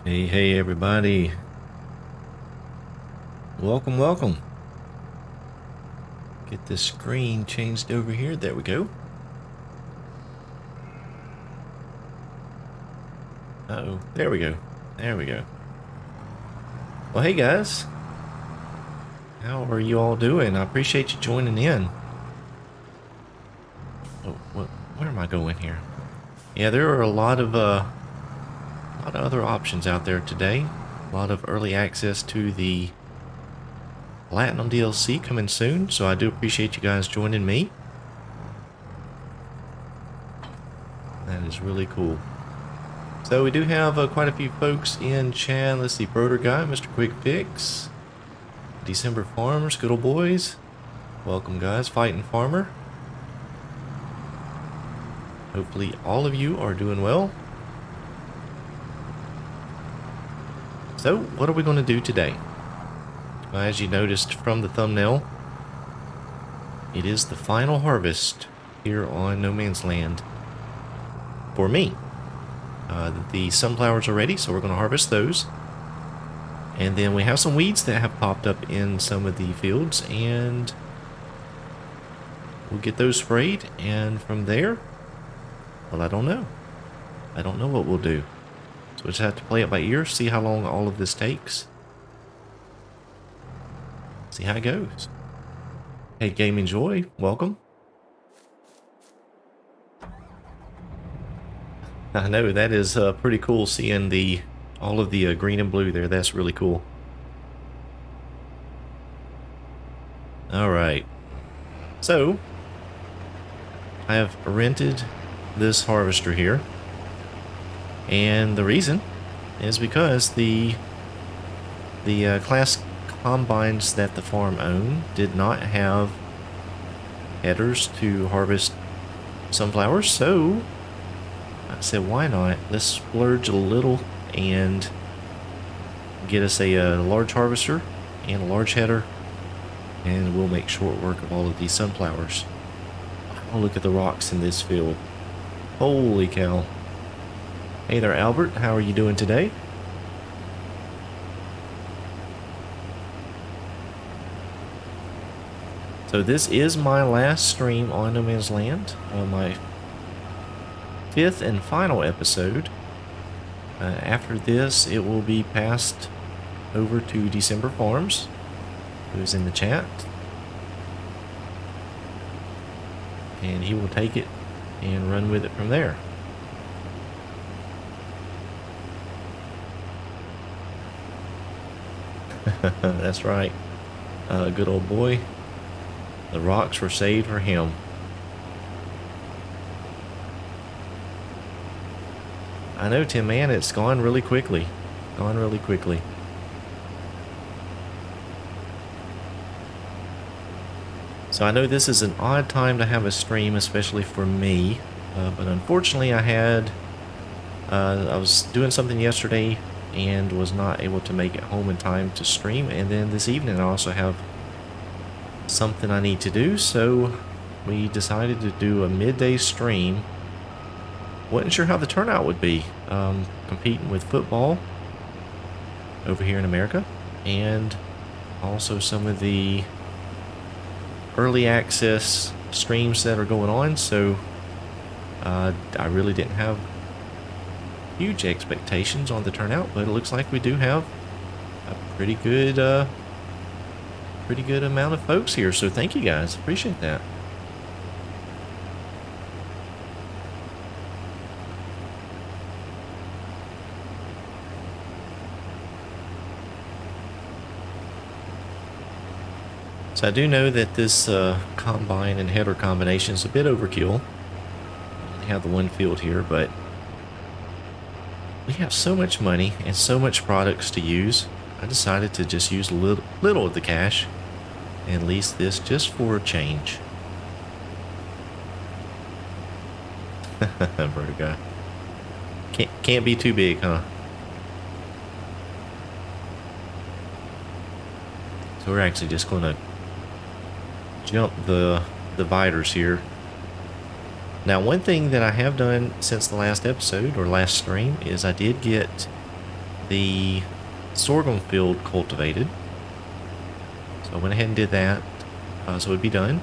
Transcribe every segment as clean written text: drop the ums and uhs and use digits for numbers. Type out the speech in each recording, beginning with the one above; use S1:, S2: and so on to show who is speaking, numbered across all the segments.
S1: Hey everybody. Welcome. Get this screen changed over here. There we go. Uh-oh. There we go. Well, hey guys. How are you all doing? I appreciate you joining in. Oh, where am I going here? Yeah, there are a lot of other options out there today. A lot of early access to the Platinum DLC coming soon, so I do appreciate you guys joining me. That is really cool. So we do have quite a few folks in chat. Let's see, Broder Guy, Mr. Quick Fix, December Farmers, good old boys. Welcome guys, Fighting Farmer. Hopefully all of you are doing well. So what are we going to do today? As you noticed from the thumbnail, it is the final harvest here on No Man's Land for me. The sunflowers are ready, so we're going to harvest those. And then we have some weeds that have popped up in some of the fields, and we'll get those sprayed, and from there, well, I don't know. I don't know what we'll do. So we'll just have to play it by ear, see how long all of this takes. See how it goes. Hey, Game Enjoy, welcome. I know that is pretty cool seeing all of the green and blue there. That's really cool. All right. So I have rented this harvester here, and the reason is because the class combines that the farm owned did not have headers to harvest sunflowers, so I said, why not? Let's splurge a little and get us a large harvester and a large header, and we'll make short work of all of these sunflowers. Oh, look at the rocks in this field. Holy cow. Hey there, Albert. How are you doing today? So this is my last stream on No Man's Land, my 5th and final episode. After this, it will be passed over to December Farms, who's in the chat, and he will take it and run with it from there. That's right. Good old boy. The rocks were saved for him. I know, Tim, man, it's gone really quickly. So I know this is an odd time to have a stream, especially for me. But unfortunately, I was doing something yesterday and was not able to make it home in time to stream. And then this evening, I also have something I need to do, so we decided to do a midday stream. Wasn't sure how the turnout would be, competing with football over here in America, and also some of the early access streams that are going on, so I really didn't have huge expectations on the turnout, but it looks like we do have a pretty good amount of folks here, so thank you guys, appreciate that. So I do know that this combine and header combination is a bit overkill. We have the one field here, but we have so much money and so much products to use. I decided to just use a little of the cash and lease this just for a change. Vertigo. Can't be too big, huh? So we're actually just going to jump the dividers here. Now, one thing that I have done since the last episode or last stream is I did get the sorghum field cultivated. So I went ahead and did that, so it'd be done.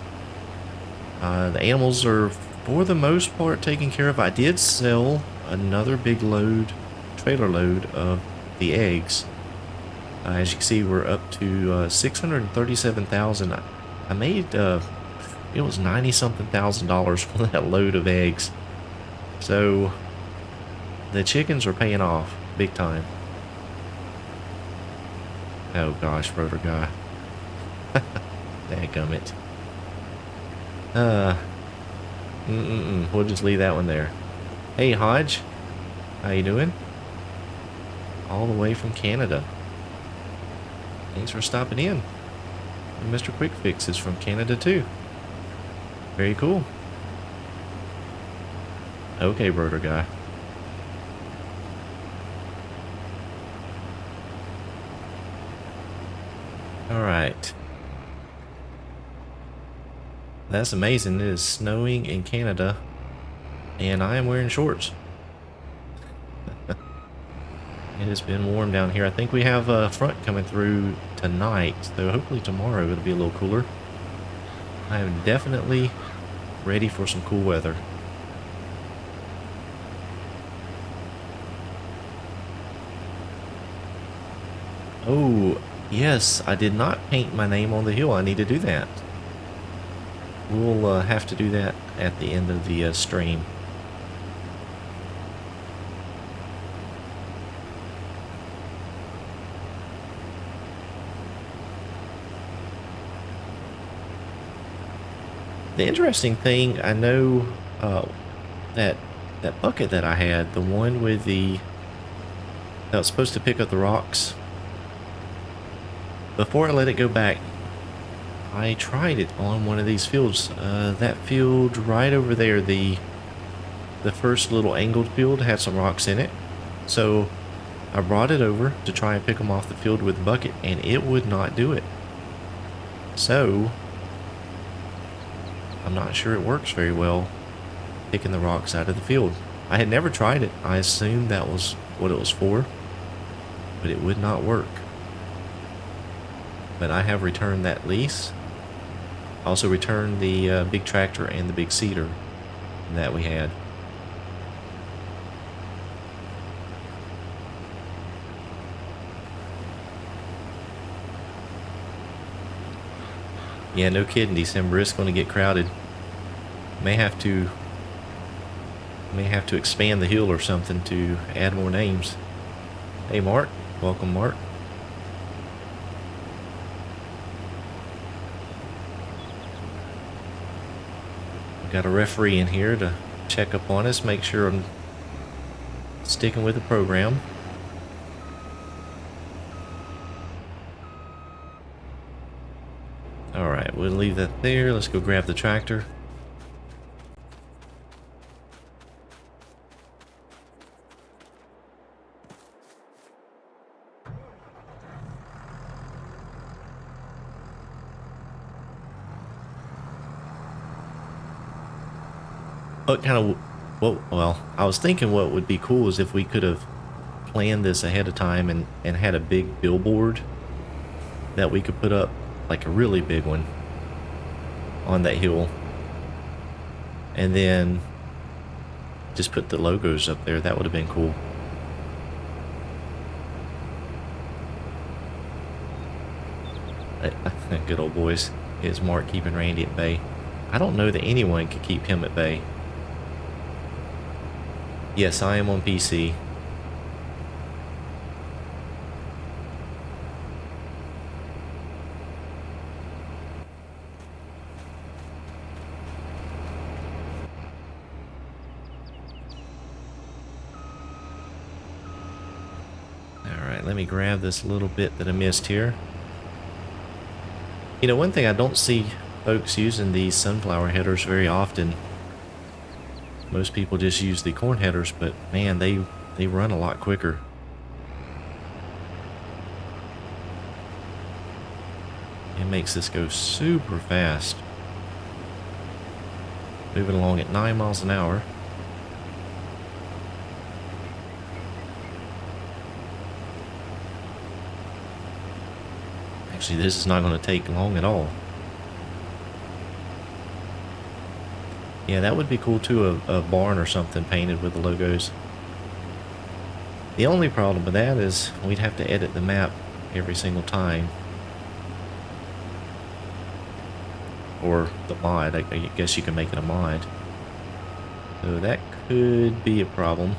S1: The animals are, for the most part, taken care of. I did sell another big load, trailer load of the eggs. As you can see, we're up to 637,000. I made, it was 90-something thousand dollars for that load of eggs. So the chickens are paying off big time. Oh gosh, rotor guy. Dadgummit. We'll just leave that one there. Hey Hodge, how you doing? All the way from Canada. Thanks for stopping in. And Mr. Quick Fix is from Canada too. Very cool. Okay, rotor guy. Alright. That's amazing. It is snowing in Canada, and I am wearing shorts. It has been warm down here. I think we have a front coming through tonight, so hopefully tomorrow it'll be a little cooler. I am definitely ready for some cool weather. Oh, yes, I did not paint my name on the hill. I need to do that. We'll have to do that at the end of the stream. The interesting thing, I know that bucket that I had, the one with that was supposed to pick up the rocks, before I let it go back, I tried it on one of these fields. That field right over there, the first little angled field, had some rocks in it. So I brought it over to try and pick them off the field with the bucket, and it would not do it. So I'm not sure it works very well picking the rocks out of the field. I had never tried it. I assumed that was what it was for, but it would not work. But I have returned that lease. I also returned the big tractor and the big seeder that we had. Yeah, no kidding. December is going to get crowded. May have to expand the hill or something to add more names. Hey, Mark. Welcome, Mark. Got a referee in here to check up on us, make sure I'm sticking with the program. Alright, we'll leave that there. Let's go grab the tractor. Well, I was thinking what would be cool is if we could have planned this ahead of time and had a big billboard that we could put up, like a really big one, on that hill. And then just put the logos up there. That would have been cool. Good old boys. Is Mark keeping Randy at bay? I don't know that anyone could keep him at bay. Yes, I am on PC. Alright, let me grab this little bit that I missed here. You know, one thing I don't see folks using these sunflower headers very often. Most people just use the corn headers, but man, they run a lot quicker. It makes this go super fast. Moving along at 9 miles an hour. Actually, this is not going to take long at all. Yeah, that would be cool too, a barn or something painted with the logos. The only problem with that is we'd have to edit the map every single time. Or the mod, I guess you can make it a mod. So that could be a problem.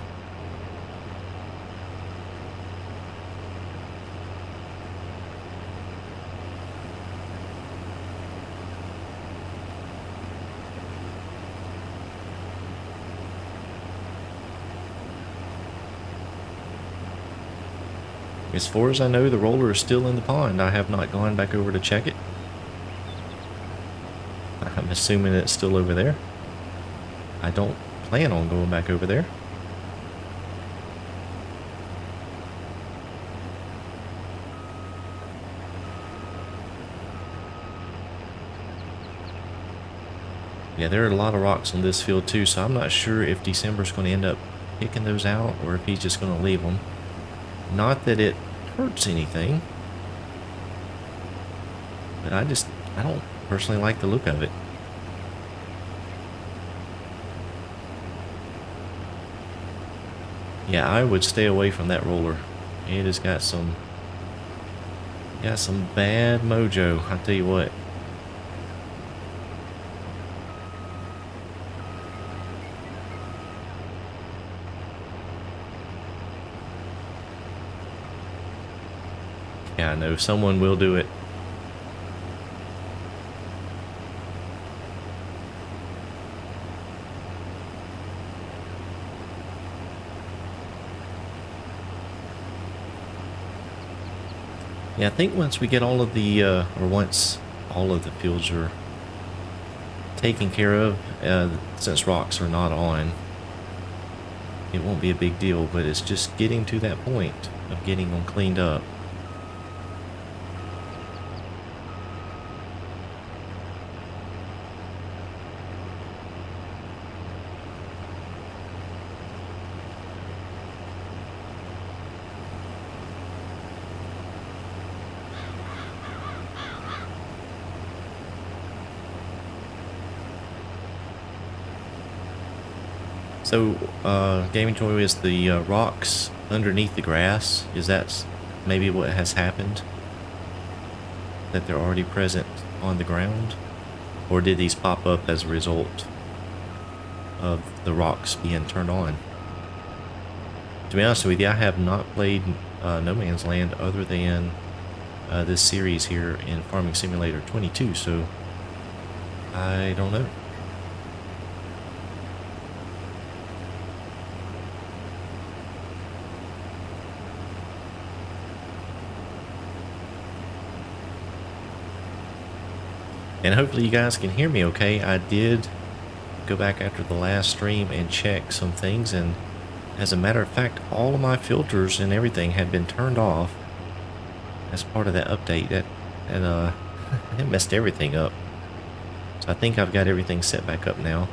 S1: As far as I know, the roller is still in the pond. I have not gone back over to check it. I'm assuming it's still over there. I don't plan on going back over there. Yeah, there are a lot of rocks on this field too, so I'm not sure if December's going to end up picking those out or if he's just going to leave them. Not that it hurts anything, but I don't personally like the look of it. Yeah, I would stay away from that roller. It has got some bad mojo, I'll tell you what. Yeah, I know someone will do it. Yeah, I think once we get all of the, or once all of the fields are taken care of, since rocks are not on, it won't be a big deal, but it's just getting to that point of getting them cleaned up. So, Gaming Joy, is the rocks underneath the grass, is that maybe what has happened? That they're already present on the ground? Or did these pop up as a result of the rocks being turned on? To be honest with you, I have not played No Man's Land other than this series here in Farming Simulator 22, so I don't know. And hopefully you guys can hear me okay. I did go back after the last stream and check some things, and as a matter of fact, all of my filters and everything had been turned off as part of that update. That it messed everything up. So I think I've got everything set back up now.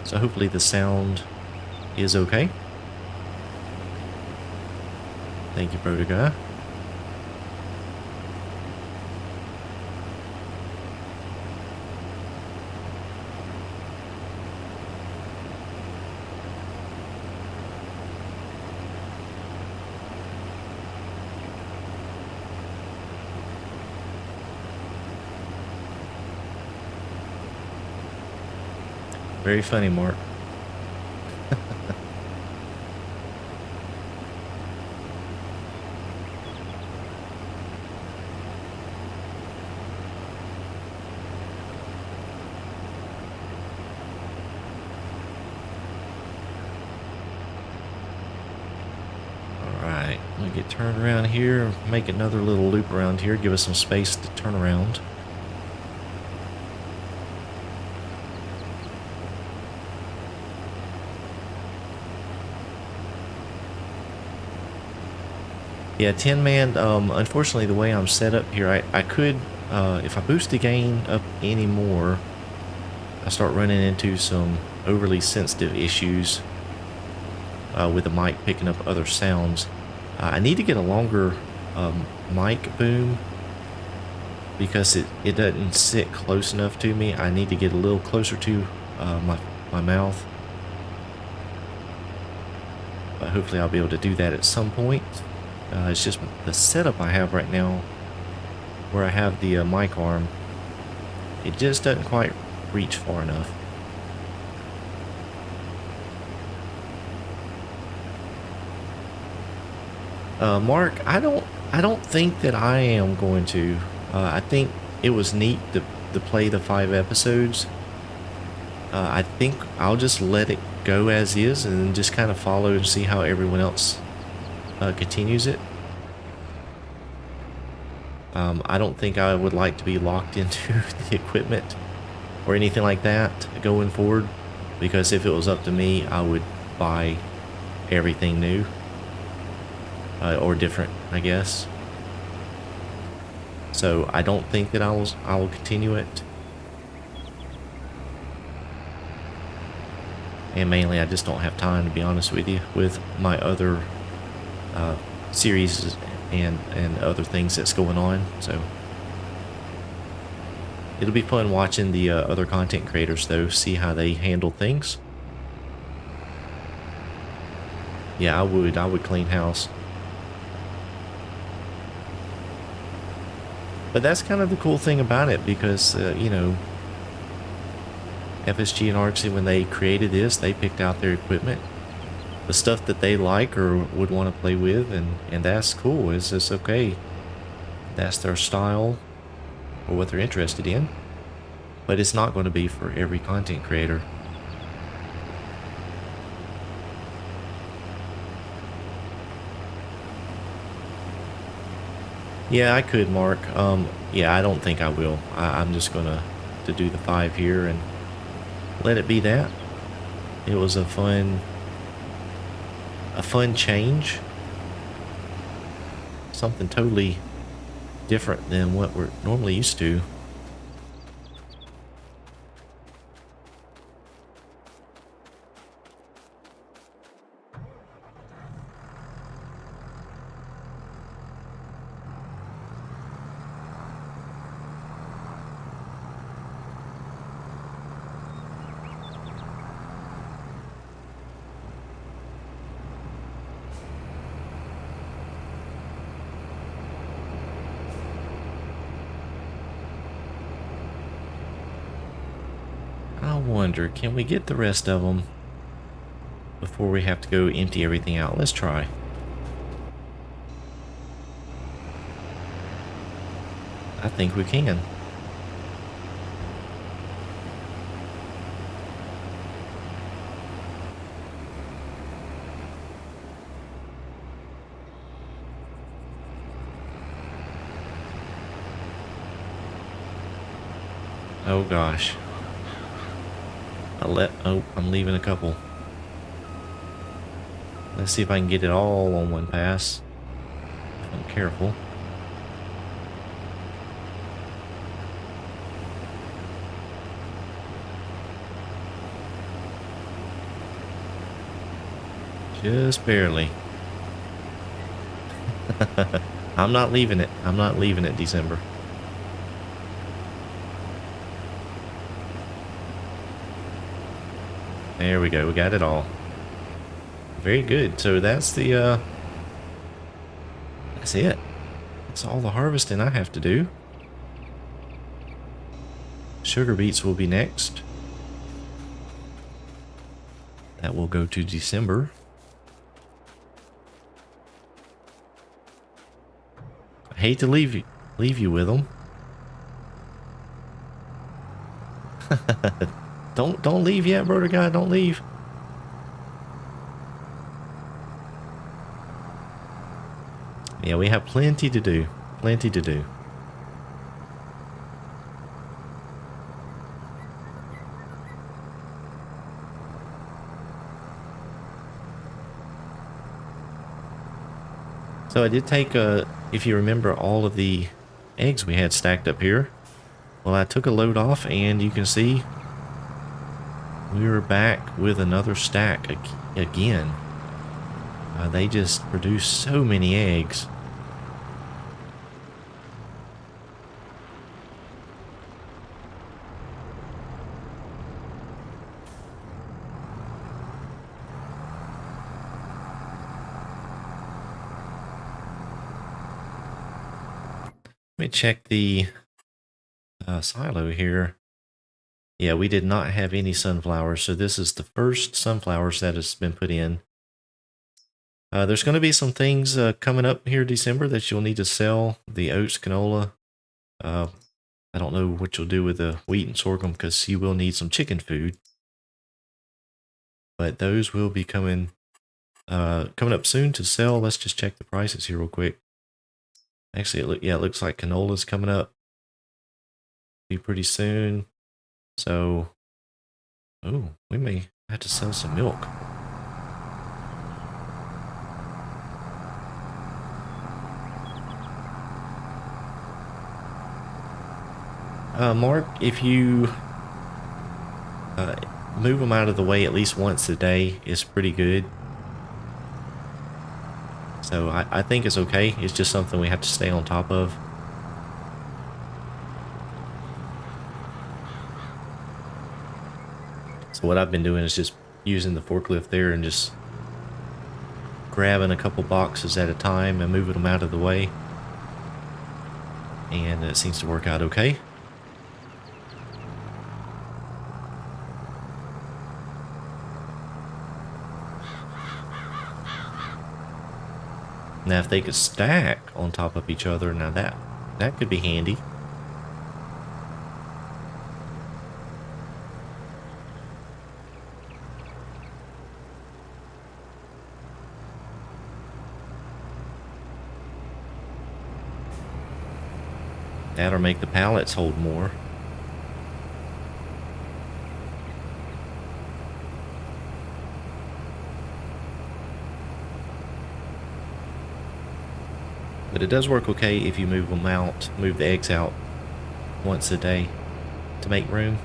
S1: So hopefully the sound is okay. Thank you, Proto Guy. Very funny, Mark. Alright, I'm gonna get turned around here, make another little loop around here, give us some space to turn around. Yeah, Tin Man, unfortunately the way I'm set up here, I could, if I boost the gain up any more, I start running into some overly sensitive issues with the mic picking up other sounds. I need to get a longer mic boom because it doesn't sit close enough to me. I need to get a little closer to my mouth. But hopefully I'll be able to do that at some point. It's just the setup I have right now, where I have the mic arm, it just doesn't quite reach far enough. Mark, I don't think that I am going to. I think it was neat to play the 5 episodes. I think I'll just let it go as is and then just kind of follow and see how everyone else continues it. I don't think I would like to be locked into the equipment or anything like that going forward, because if it was up to me, I would buy everything new or different, I guess. So I don't think that I will continue it. And mainly I just don't have time, to be honest with you, with my other series and other things that's going on. So it'll be fun watching the other content creators, though, see how they handle things. Yeah, I would clean house. But that's kind of the cool thing about it, because you know, FSG and Artsy, when they created this, they picked out their equipment, the stuff that they like or would want to play with, and that's cool. It's just okay. That's their style or what they're interested in. But it's not going to be for every content creator. Yeah, I could, Mark. Yeah, I don't think I will. I'm just gonna to do the 5 here and let it be that. It was a fun change. Something totally different than what we're normally used to. I wonder, can we get the rest of them before we have to go empty everything out? Let's try. I think we can. Oh gosh. I'm leaving a couple. Let's see if I can get it all on one pass. If I'm careful. Just barely. I'm not leaving it. I'm not leaving it, December. There we go. We got it all. Very good. So that's the that's it. That's all the harvesting I have to do. Sugar beets will be next. That will go to December. I hate to leave you with them. Don't leave yet, brother guy. Don't leave. Yeah, we have plenty to do. Plenty to do. So I did take, if you remember, all of the eggs we had stacked up here. Well, I took a load off, and you can see we were back with another stack again. They just produce so many eggs. Let me check the silo here. Yeah, we did not have any sunflowers, so this is the first sunflowers that has been put in. There's going to be some things coming up here December that you'll need to sell. The oats, canola. I don't know what you'll do with the wheat and sorghum because you will need some chicken food. But those will be coming up soon to sell. Let's just check the prices here real quick. Actually, it looks like canola's coming up. Be pretty soon. So, oh, we may have to sell some milk. Mark, if you move them out of the way at least once a day is pretty good. So I think it's okay. It's just something we have to stay on top of. So what I've been doing is just using the forklift there and just grabbing a couple boxes at a time and moving them out of the way. And it seems to work out okay. Now if they could stack on top of each other, now that could be handy. That or make the pallets hold more. But it does work okay if you move the eggs out once a day to make room.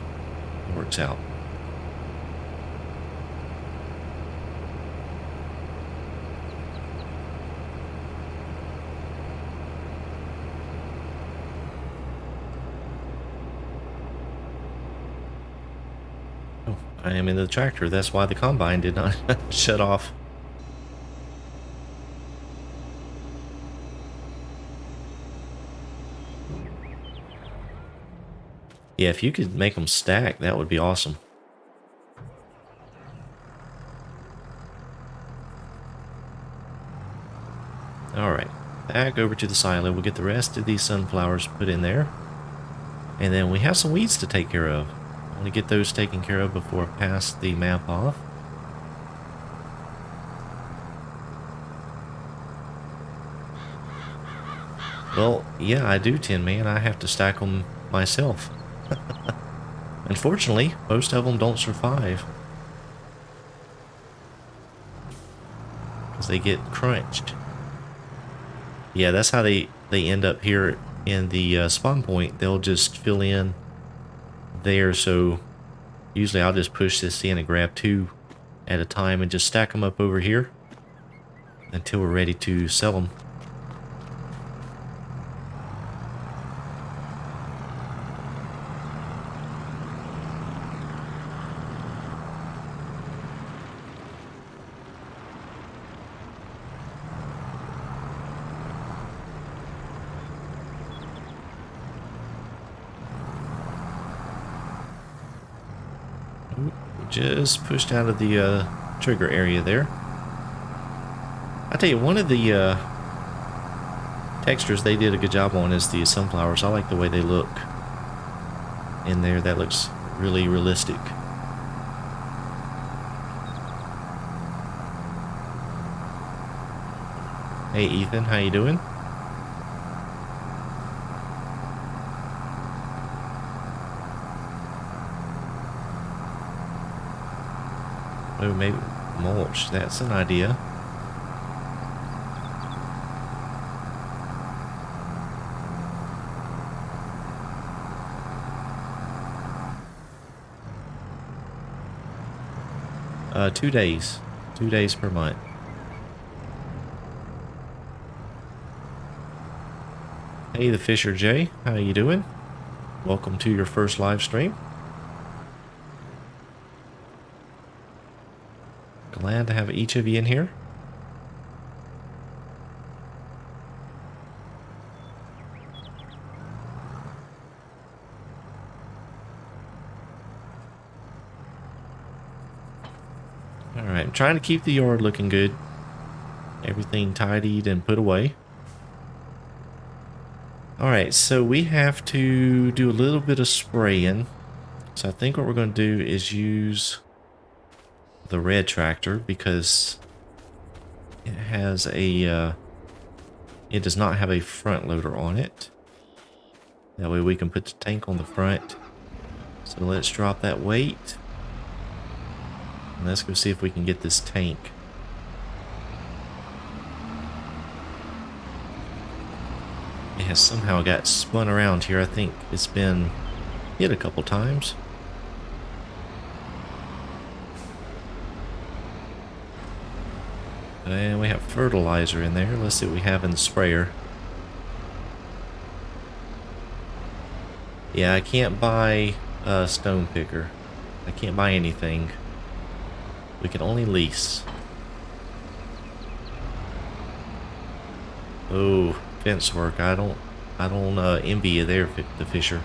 S1: It works out. Oh, I am in the tractor. That's why the combine did not shut off. Yeah, if you could make them stack, that would be awesome. Alright, back over to the silo. We'll get the rest of these sunflowers put in there. And then we have some weeds to take care of. I want to get those taken care of before I pass the map off. Well, yeah, I do, Tin Man. I have to stack them myself. Unfortunately, most of them don't survive. Because they get crunched. Yeah, that's how they end up here in the spawn point. They'll just fill in there. So usually I'll just push this in and grab 2 at a time and just stack them up over here until we're ready to sell them. Just pushed out of the trigger area there. I tell you, one of the textures they did a good job on is the sunflowers. I like the way they look in there. That looks really realistic. Hey Ethan, how you doing? Oh, maybe mulch. That's an idea. Uh, 2 days. 2 days per month. Hey, the Fisher J. How you doing? Welcome to your first live stream. Glad to have each of you in here. trying to keep the yard looking good. Everything tidied and put away. Alright, so we have to do a little bit of spraying. So I think what we're going to do is use the red tractor because it has a, it does not have a front loader on it. That way we can put the tank on the front. So let's drop that weight. And let's go see if we can get this tank. It has somehow got spun around here. I think it's been hit a couple times. And we have fertilizer in there. Let's see what we have in the sprayer. Yeah, I can't buy a stone picker. I can't buy anything. We can only lease. Oh, fence work. I don't envy you there, the Fisher.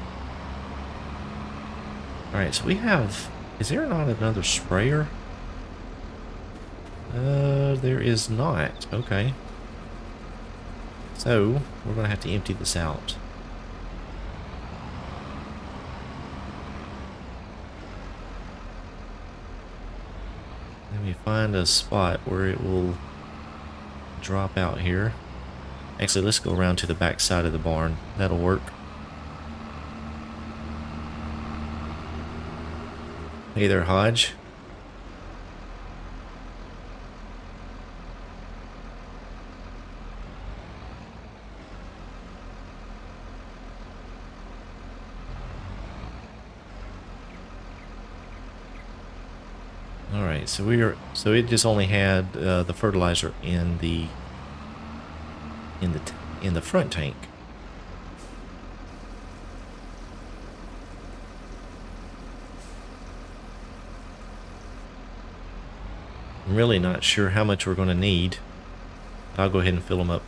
S1: Alright, so we have... Is there not another sprayer? There is not. Okay. So, we're going to have to empty this out. Let me find a spot where it will drop out here. Actually, let's go around to the back side of the barn. That'll work. Hey there, Hodge. Alright, so it just only had the fertilizer in the front tank. I'm really not sure how much we're going to need. I'll go ahead and fill them up.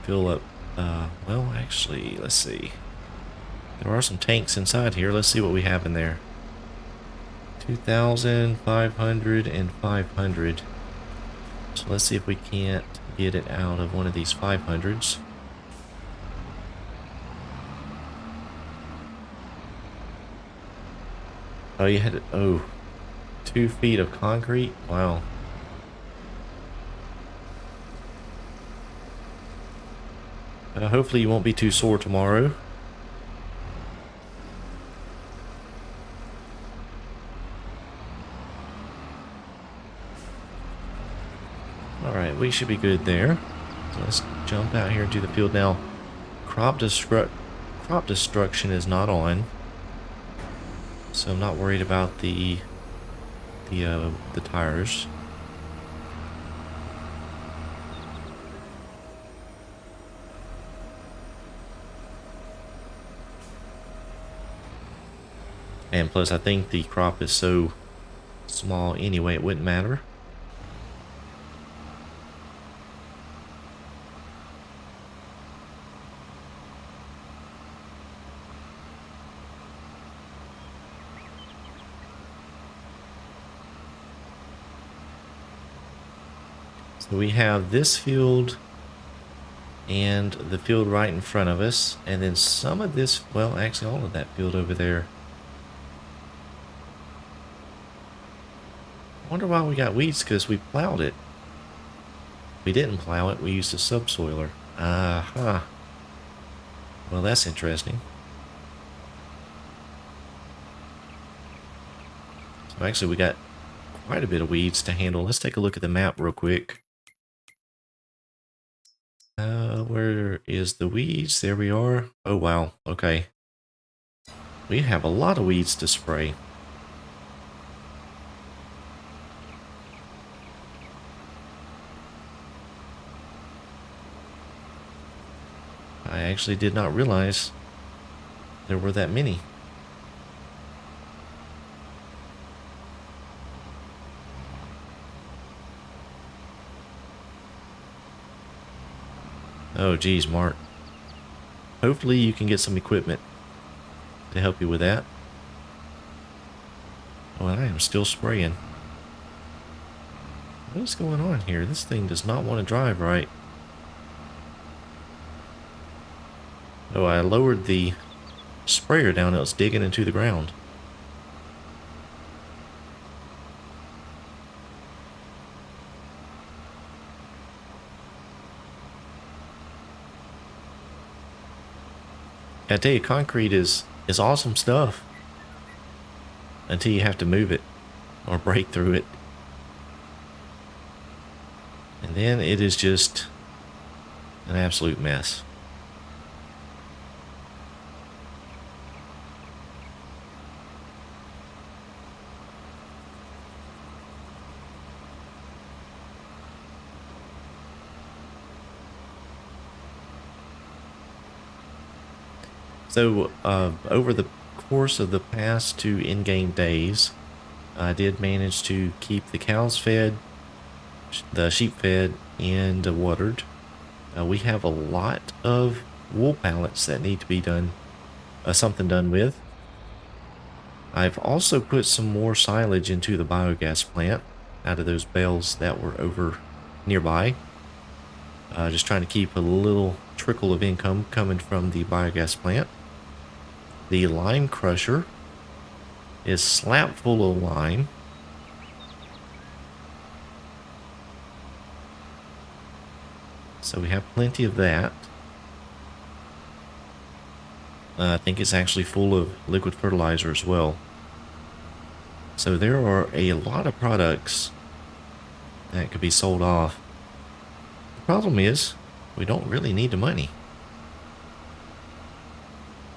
S1: Well, actually, let's see. There are some tanks inside here. Let's see what we have in there. 2,500 and 500. So let's see if we can't get it out of one of these 500s. Oh, you had it. Oh, 2 feet of concrete. Wow. Hopefully you won't be too sore tomorrow. Alright, we should be good there. So let's jump out here into the field now. Crop destruction is not on. So I'm not worried about the tires. And plus I think the crop is so small anyway it wouldn't matter. So we have this field and the field right in front of us, and then some of this, well, actually all of that field over there. I wonder why we got weeds, because we plowed it. We didn't plow it, we used a subsoiler. Aha. Well, that's interesting. So actually we got quite a bit of weeds to handle. Let's take a look at the map real quick. Where is the weeds? There we are. Oh wow, okay. We have a lot of weeds to spray. I actually did not realize there were that many. Oh geez, Mark. Hopefully you can get some equipment to help you with that. Oh, and I am still spraying. What is going on here? This thing does not want to drive right. Oh, I lowered the sprayer down. It was digging into the ground. I tell you, concrete is awesome stuff until you have to move it or break through it. And then it is just an absolute mess. So, over the course of the past 2 in-game days, I did manage to keep the cows fed, the sheep fed, and watered. We have a lot of wool pallets that need to be done, something done with. I've also put some more silage into the biogas plant out of those bales that were over nearby. Just trying to keep a little trickle of income coming from the biogas plant. The lime crusher is slap full of lime. So we have plenty of that. I think it's actually full of liquid fertilizer as well. So there are a lot of products that could be sold off. The problem is, we don't really need the money.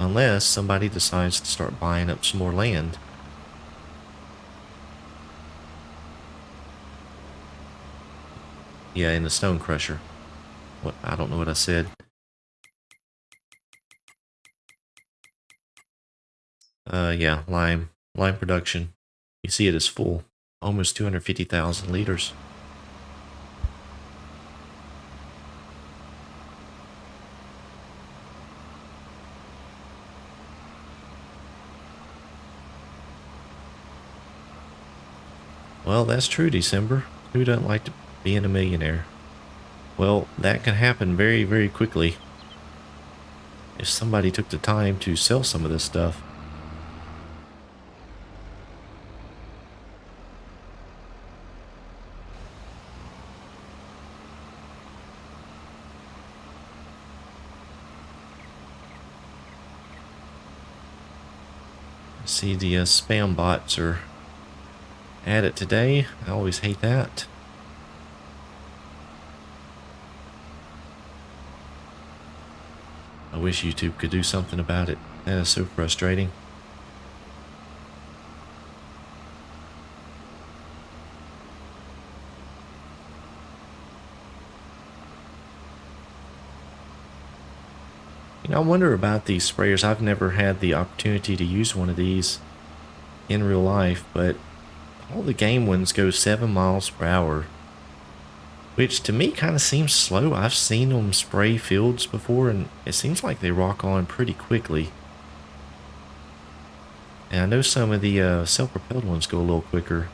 S1: Unless somebody decides to start buying up some more land. Yeah, in the stone crusher. What? I don't know what I said. Yeah, lime production. You see it is full. Almost 250,000 liters. Well, that's true, December. Who doesn't like to being a millionaire? Well, that can happen very, very quickly if somebody took the time to sell some of this stuff. See, the spam bots are at it today. I always hate that. I wish YouTube could do something about it. That is so frustrating. You know, I wonder about these sprayers. I've never had the opportunity to use one of these in real life, but all the game ones go 7 miles per hour, which to me kind of seems slow. I've seen them spray fields before, and it seems like they rock on pretty quickly. And I know some of the self-propelled ones go a little quicker.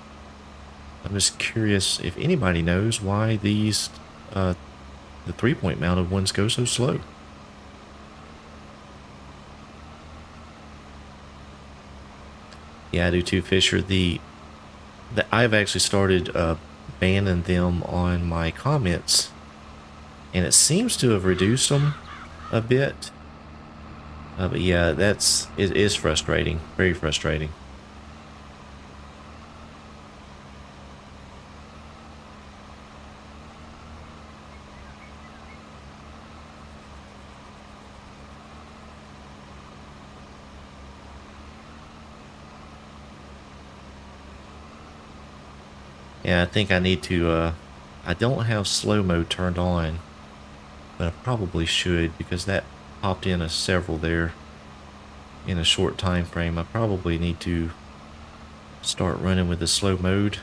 S1: I'm just curious if anybody knows why these, the 3-point mounted ones go so slow. Yeah, I do too, Fisher. I've actually started banning them on my comments, and it seems to have reduced them a bit. But yeah, it is frustrating, very frustrating. Yeah, I think I need to, I don't have slow mode turned on, but I probably should, because that popped in several there in a short time frame. I probably need to start running with the slow mode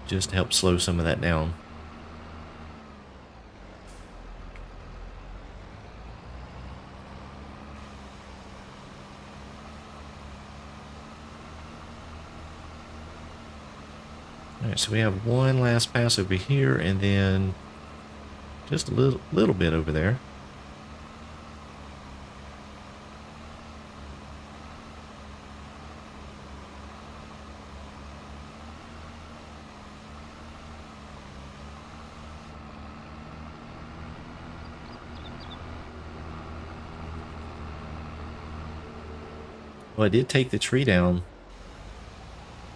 S1: just to help slow some of that down. Alright, so we have one last pass over here, and then just a little bit over there. Well, I did take the tree down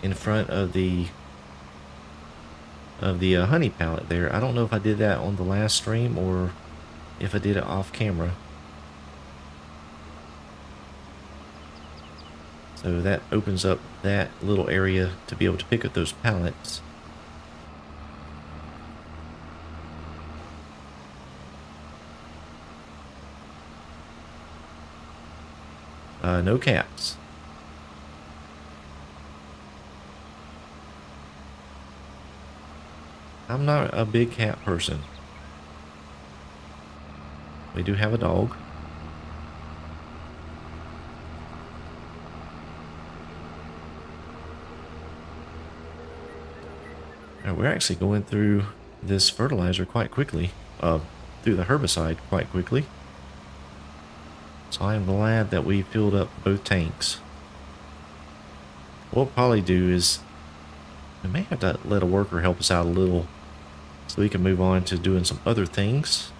S1: in front of the honey pallet there. I don't know if I did that on the last stream or if I did it off camera. So that opens up that little area to be able to pick up those pallets. No cats. I'm not a big cat person. We do have a dog. We're actually going through this fertilizer quite quickly, through the herbicide quite quickly. So I am glad that we filled up both tanks. What we'll probably do is we may have to let a worker help us out a little so we can move on to doing some other things.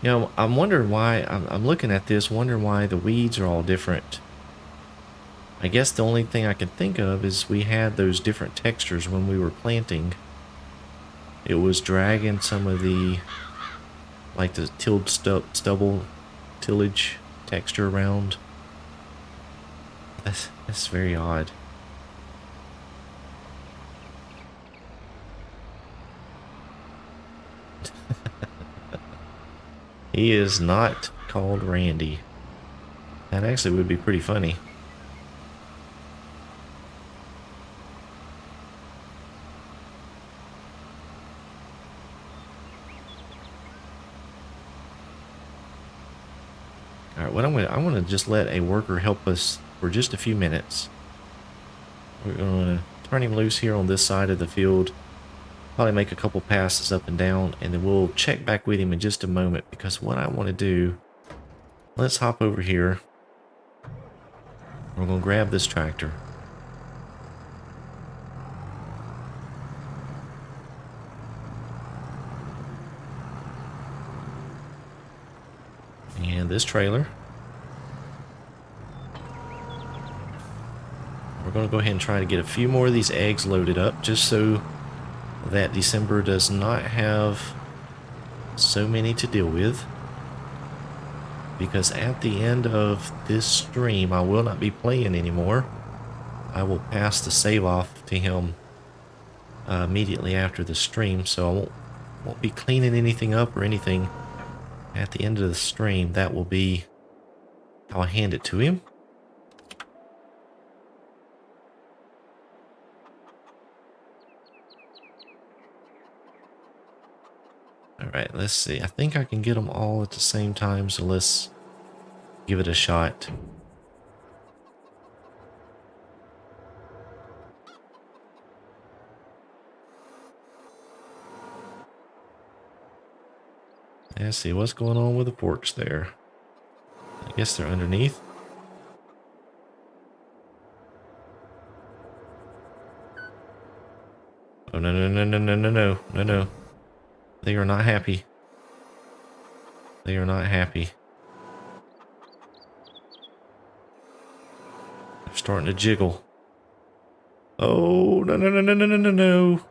S1: You know, I'm wondering why, I'm looking at this, wondering why the weeds are all different. I guess the only thing I can think of is we had those different textures when we were planting. It was dragging some of the, like the tilled stubble tillage texture around. That's very odd. He is not called Randy. That actually would be pretty funny. Alright, what I'm gonna just let a worker help us for just a few minutes. We're gonna turn him loose here on this side of the field. Probably make a couple passes up and down, and then we'll check back with him in just a moment, because what I want to do, let's hop over here. We're going to grab this tractor. And this trailer. We're going to go ahead and try to get a few more of these eggs loaded up, just so that December does not have so many to deal with. Because at the end of this stream, I will not be playing anymore. I will pass the save off to him immediately after the stream, so I won't be cleaning anything up or anything at the end of the stream. That will be how I hand it to him. Alright, let's see. I think I can get them all at the same time, so let's give it a shot. Let's see what's going on with the porch there. I guess they're underneath. Oh, no, no, no, no, no, no, no, no, no. They are not happy. They are not happy. They're starting to jiggle. Oh, no, no, no, no, no, no, no, no.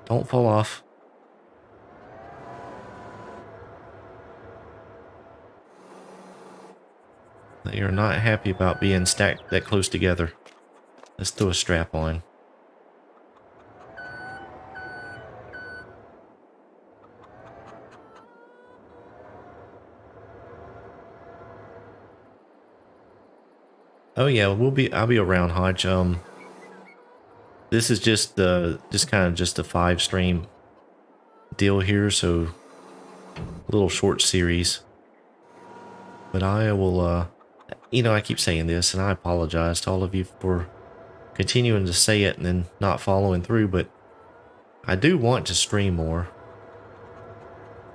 S1: Don't fall off. They are not happy about being stacked that close together. Let's throw a strap on. Oh yeah, I'll be around, Hodge. This is just kind of just a 5 stream deal here, so a little short series. But I will, you know, I keep saying this, and I apologize to all of you for continuing to say it and then not following through, but I do want to stream more.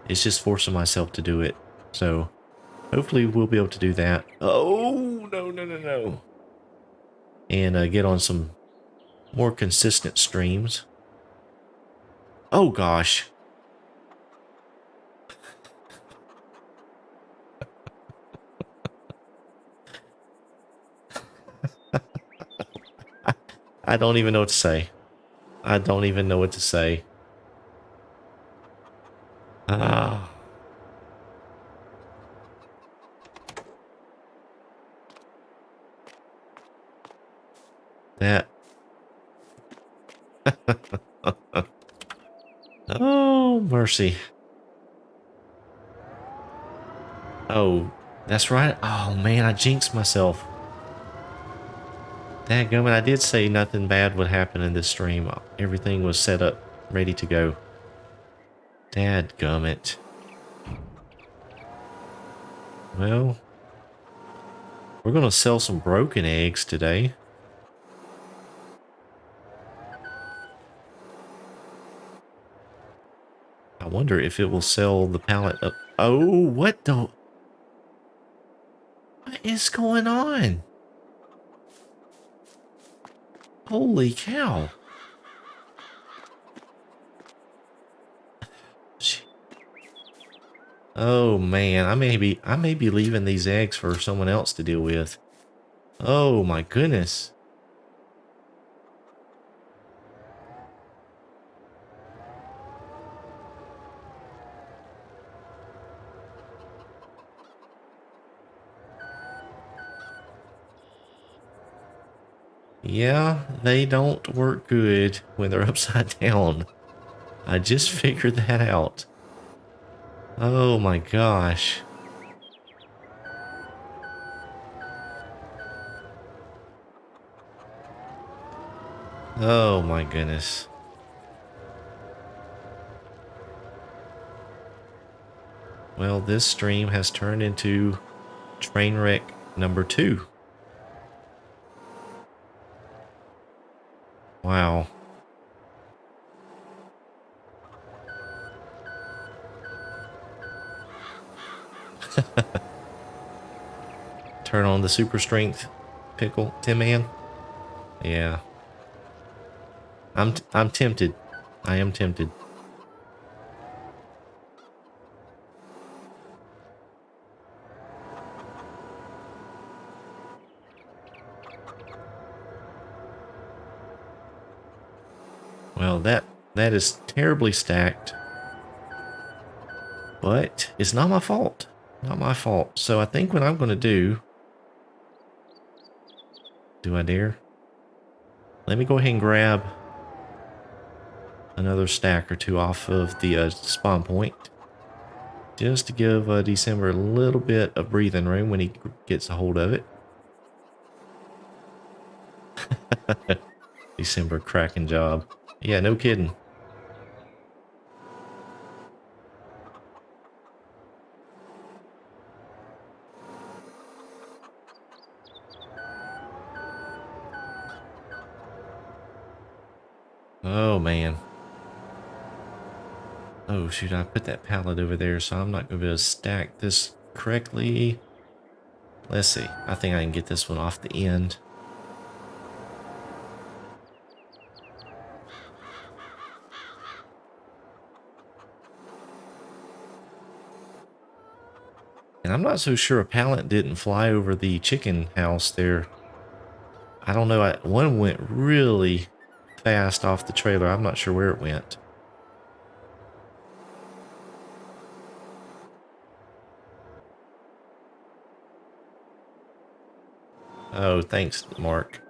S1: It's just forcing myself to do it. So hopefully we'll be able to do that. Oh, no, no, no, no. And get on some more consistent streams. Oh, gosh. I don't even know what to say. I don't even know what to say. Ah. That. Oh, mercy. Oh, that's right. Oh, man, I jinxed myself. Dadgummit, I did say nothing bad would happen in this stream. Everything was set up, ready to go. Dadgummit. Well, we're going to sell some broken eggs today. I wonder if it will sell the pallet up. Oh, what the? What is going on? Holy cow. Oh man, I may be leaving these eggs for someone else to deal with. Oh my goodness. Yeah, they don't work good when they're upside down. I just figured that out. Oh my gosh. Oh my goodness. Well, this stream has turned into train wreck number 2. Wow. Turn on the super strength pickle, Tin Man. Yeah. I'm tempted. I am tempted. Well, that is terribly stacked. But it's not my fault. Not my fault. So I think what I'm going to do I dare? Let me go ahead and grab another stack or 2 off of the spawn point. Just to give December a little bit of breathing room when he gets a hold of it. December cracking job. Yeah, no kidding. Oh, man. Oh, shoot, I put that pallet over there, so I'm not going to be able to stack this correctly. Let's see. I think I can get this one off the end. And I'm not so sure a pallet didn't fly over the chicken house there. I don't know. One went really fast off the trailer. I'm not sure where it went. Oh, thanks, Mark.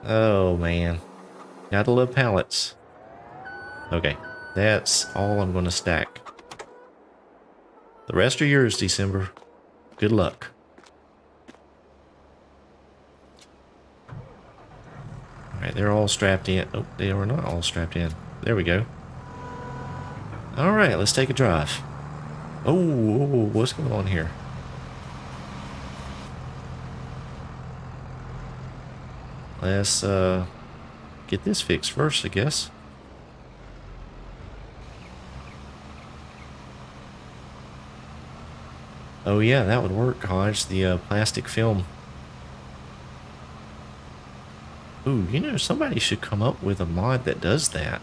S1: Oh, man. Gotta love pallets. Okay, that's all I'm going to stack. The rest are yours, December. Good luck. Alright, they're all strapped in. Oh, they were not all strapped in. There we go. Alright, let's take a drive. Oh, what's going on here? Let's get this fixed first, I guess. Oh yeah, that would work, Hodge. The plastic film. Ooh, you know, somebody should come up with a mod that does that.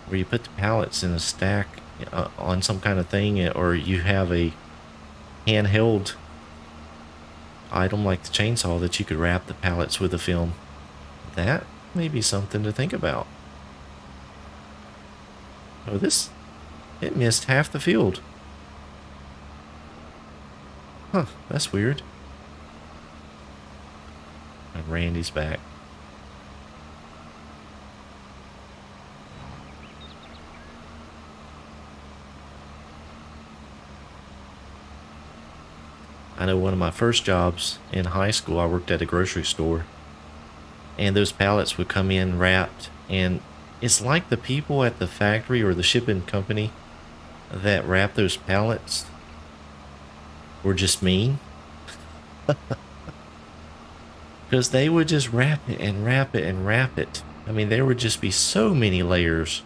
S1: Where you put the pallets in a stack on some kind of thing, or you have a handheld item like the chainsaw that you could wrap the pallets with the film. That may be something to think about. Oh, it missed half the field. Huh, that's weird. And Randy's back. I know one of my first jobs in high school, I worked at a grocery store, and those pallets would come in wrapped, and it's like the people at the factory or the shipping company that wrap those pallets were just mean. Because they would just wrap it and wrap it and wrap it. I mean, there would just be so many layers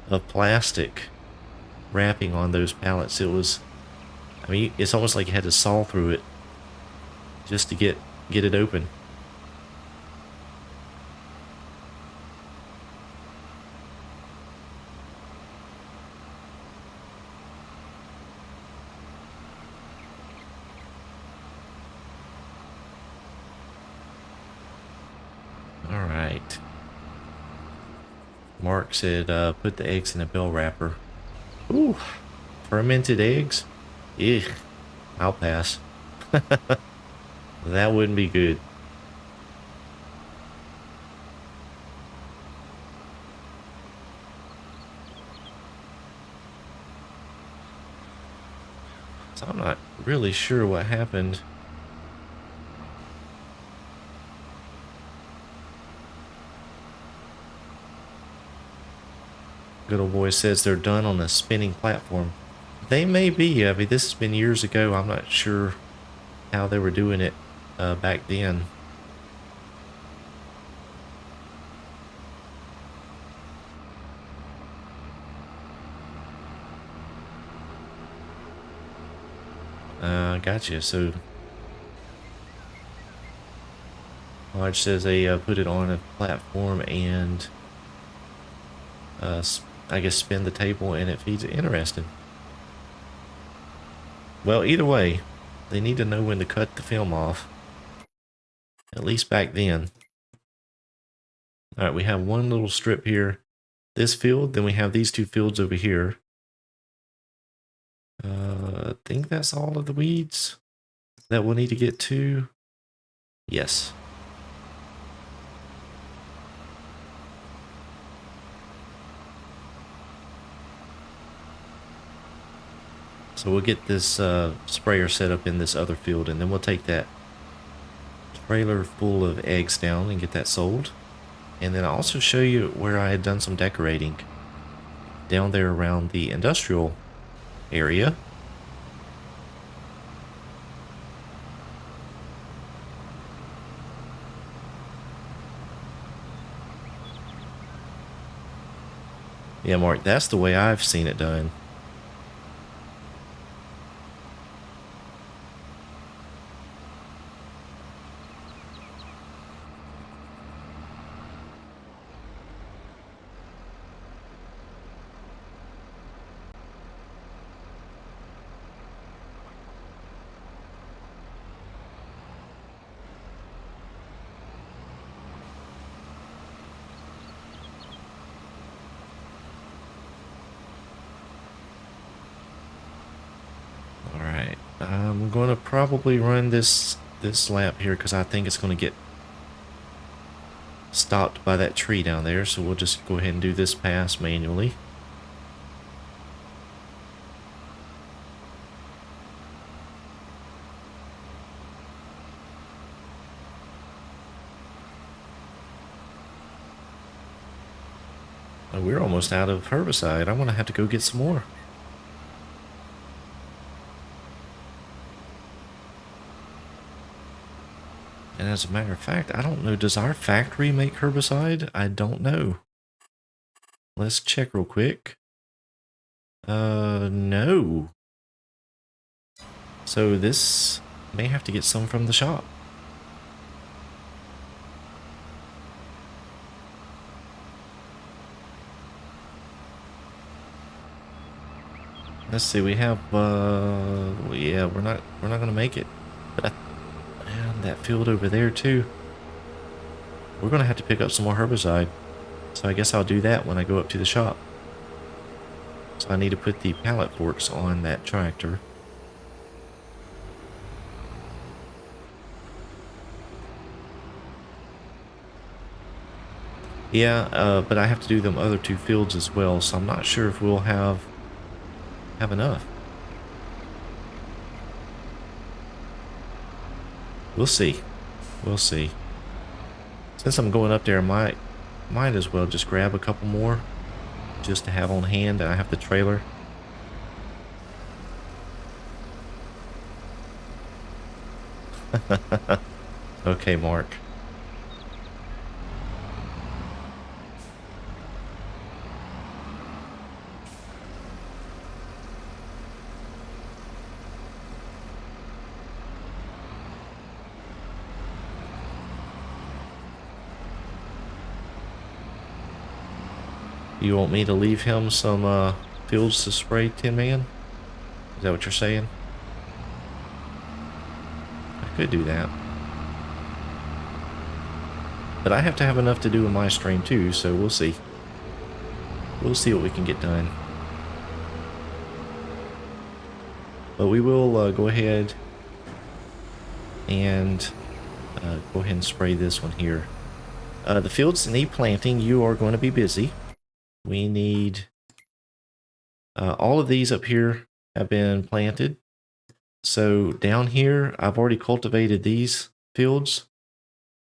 S1: of plastic wrapping on those pallets. It was, I mean, it's almost like you had to saw through it just to get it open. All right. Mark said, put the eggs in a bell wrapper. Ooh, fermented eggs? Ew, I'll pass. That wouldn't be good. So I'm not really sure what happened. Good old boy says they're done on a spinning platform. They may be. I mean, this has been years ago. I'm not sure how they were doing it back then. Gotcha. So, Hodge says they put it on a platform and I guess spin the table and it feeds it. Interesting. Well, either way, they need to know when to cut the film off. At least back then. Alright, we have one little strip here. This field, then we have these two fields over here. I think that's all of the weeds that we'll need to get to. Yes. So we'll get this sprayer set up in this other field, and then we'll take that trailer full of eggs down and get that sold. And then I'll also show you where I had done some decorating down there around the industrial area. Yeah, Mark, that's the way I've seen it done. I'm going to probably run this lap here because I think it's going to get stopped by that tree down there. So we'll just go ahead and do this pass manually. Oh, we're almost out of herbicide. I'm gonna have to go get some more. And as a matter of fact, I don't know, does our factory make herbicide? I don't know. Let's check real quick. No. So this may have to get some from the shop. Let's see, we have, yeah, we're not gonna make it. But and that field over there too. We're gonna have to pick up some more herbicide. So I guess I'll do that when I go up to the shop. So I need to put the pallet forks on that tractor. Yeah, but I have to do them other two fields as well, so I'm not sure if we'll have enough. We'll see. We'll see. Since I'm going up there, I might as well just grab a couple more just to have on hand. I have the trailer. Okay, Mark. You want me to leave him some fields to spray, Tin Man? Is that what you're saying? I could do that. But I have to have enough to do in my stream too, so we'll see. We'll see what we can get done. But we will go ahead and go ahead and spray this one here. The fields need planting. You are going to be busy. We need all of these up here have been planted. So down here, I've already cultivated these fields,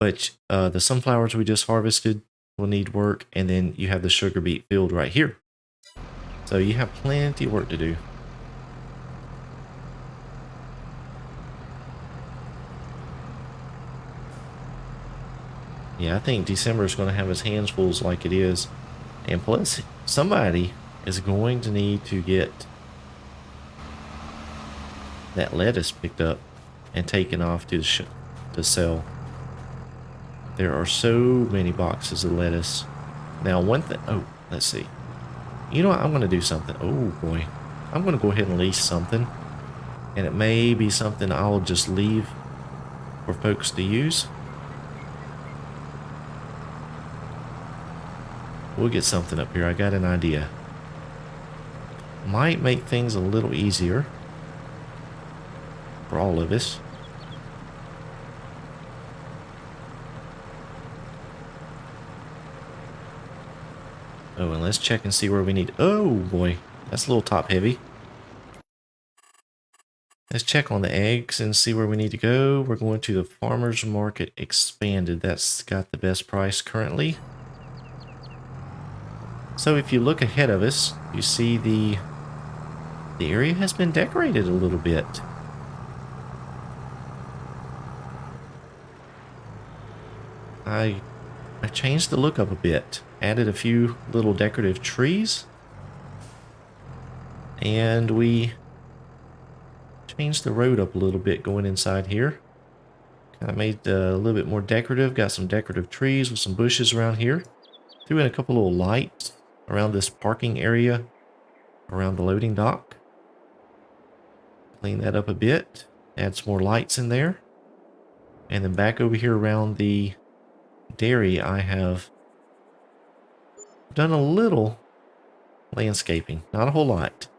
S1: but the sunflowers we just harvested will need work, and then you have the sugar beet field right here. So you have plenty of work to do. Yeah, I think December is going to have his hands full like it is. And plus, somebody is going to need to get that lettuce picked up and taken off to sell. There are so many boxes of lettuce. Now, one thing, oh, let's see. You know what? I'm going to do something. Oh, boy. I'm going to go ahead and lease something. And it may be something I'll just leave for folks to use. We'll get something up here. I got an idea. Might make things a little easier for all of us. Oh, and let's check and see where we need. Oh boy, that's a little top heavy. Let's check on the eggs and see where we need to go. We're going to the farmer's market expanded. That's got the best price currently. So if you look ahead of us, you see the area has been decorated a little bit. I changed the look up a bit, added a few little decorative trees, and we changed the road up a little bit going inside here. Kind of made a little bit more decorative, got some decorative trees with some bushes around here. Threw in a couple little lights around this parking area around the loading dock. Clean that up a bit, add some more lights in there. And then back over here around the dairy, I have done a little landscaping, not a whole lot,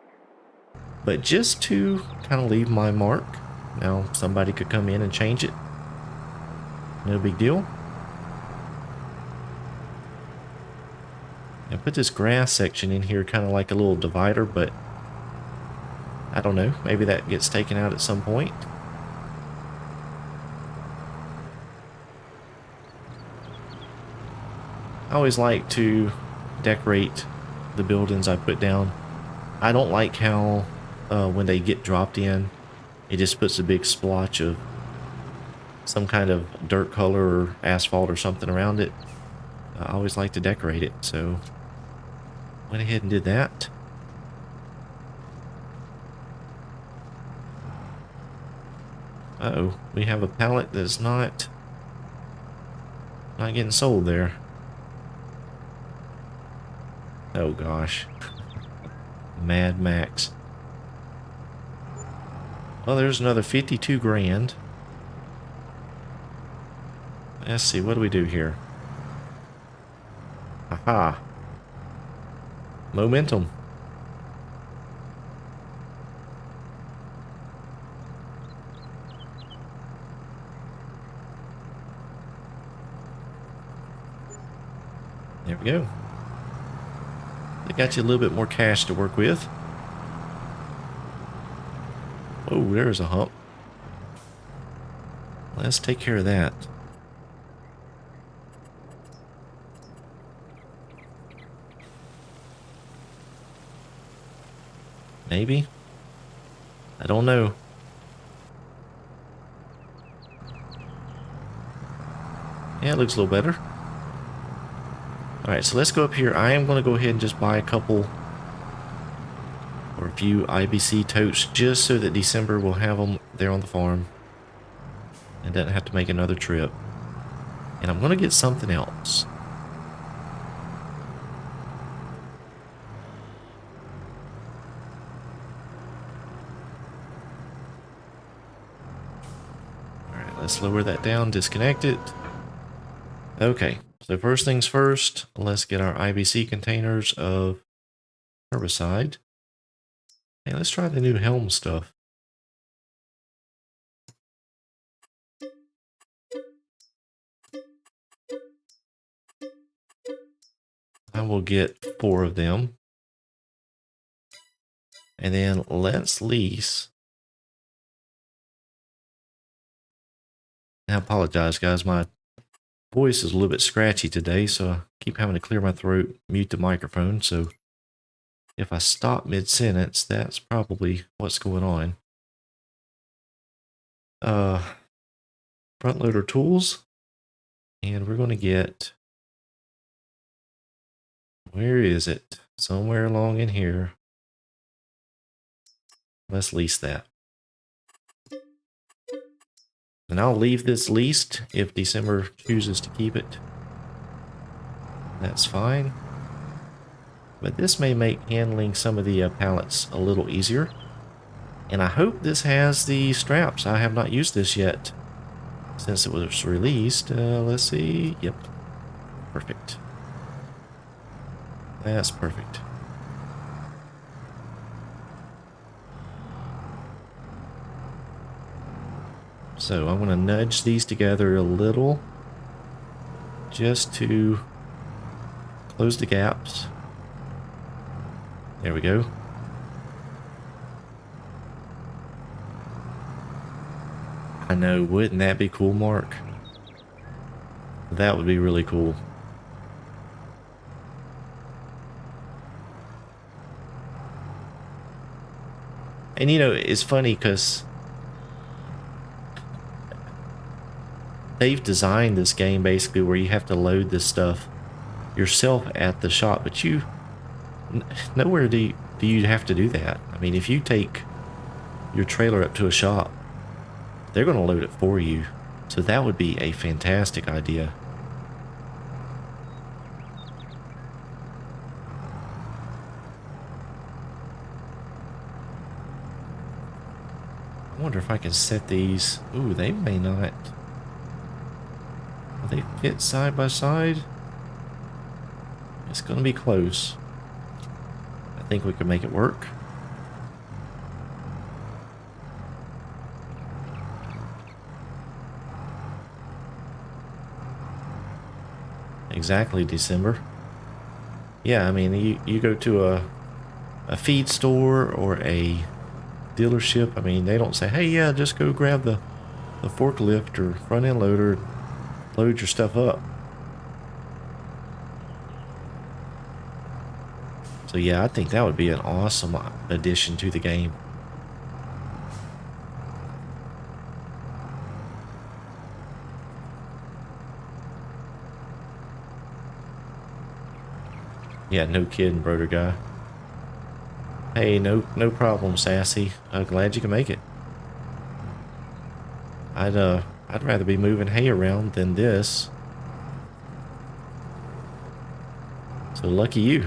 S1: but just to kind of leave my mark. Now somebody could come in and change it, no big deal. And put this grass section in here kind of like a little divider, but I don't know, maybe that gets taken out at some point. I always like to decorate the buildings I put down. I don't like how when they get dropped in, it just puts a big splotch of some kind of dirt color or asphalt or something around it. I always like to decorate it, so went ahead and did that. Uh-oh, we have a pallet that's not getting sold there. Oh gosh. Mad Max. Well, there's another 52 grand. Let's see, what do we do here? Aha. Momentum. There we go. They got you a little bit more cash to work with. Oh, there's a hump. Let's take care of that. Maybe? I don't know. Yeah, it looks a little better. Alright, so let's go up here. I am going to go ahead and just buy a couple or a few IBC totes just so that December will have them there on the farm and doesn't have to make another trip. And I'm going to get something else. Alright, let's lower that down, disconnect it. Okay, so first things first, let's get our IBC containers of herbicide. Hey, let's try the new Helm stuff. I will get 4 of them. And then let's lease. I apologize, guys. My voice is a little bit scratchy today, so I keep having to clear my throat, mute the microphone. So if I stop mid-sentence, that's probably what's going on. Front loader tools. And we're going to get... Where is it? Somewhere along in here. Let's lease that. And I'll leave this leased if December chooses to keep it. That's fine. But this may make handling some of the pallets a little easier. And I hope this has the straps. I have not used this yet since it was released. Let's see. Yep. Perfect. That's perfect. So I'm going to nudge these together a little just to close the gaps. There we go. I know, wouldn't that be cool, Mark? That would be really cool. And you know, it's funny because they've designed this game basically where you have to load this stuff yourself at the shop, but you nowhere do you have to do that. I mean, if you take your trailer up to a shop, they're going to load it for you. So that would be a fantastic idea. I wonder if I can set these. Ooh, they may not. Will they fit side by side? It's going to be close. I think we can make it work. Exactly, December. Yeah, I mean, you go to a feed store or a dealership. I mean, they don't say, hey, yeah, just go grab the forklift or front end loader and load your stuff up. So yeah, I think that would be an awesome addition to the game. Yeah, no kidding, brother guy. Hey, no problem, Sassy. Glad you can make it. I'd rather be moving hay around than this. So lucky you.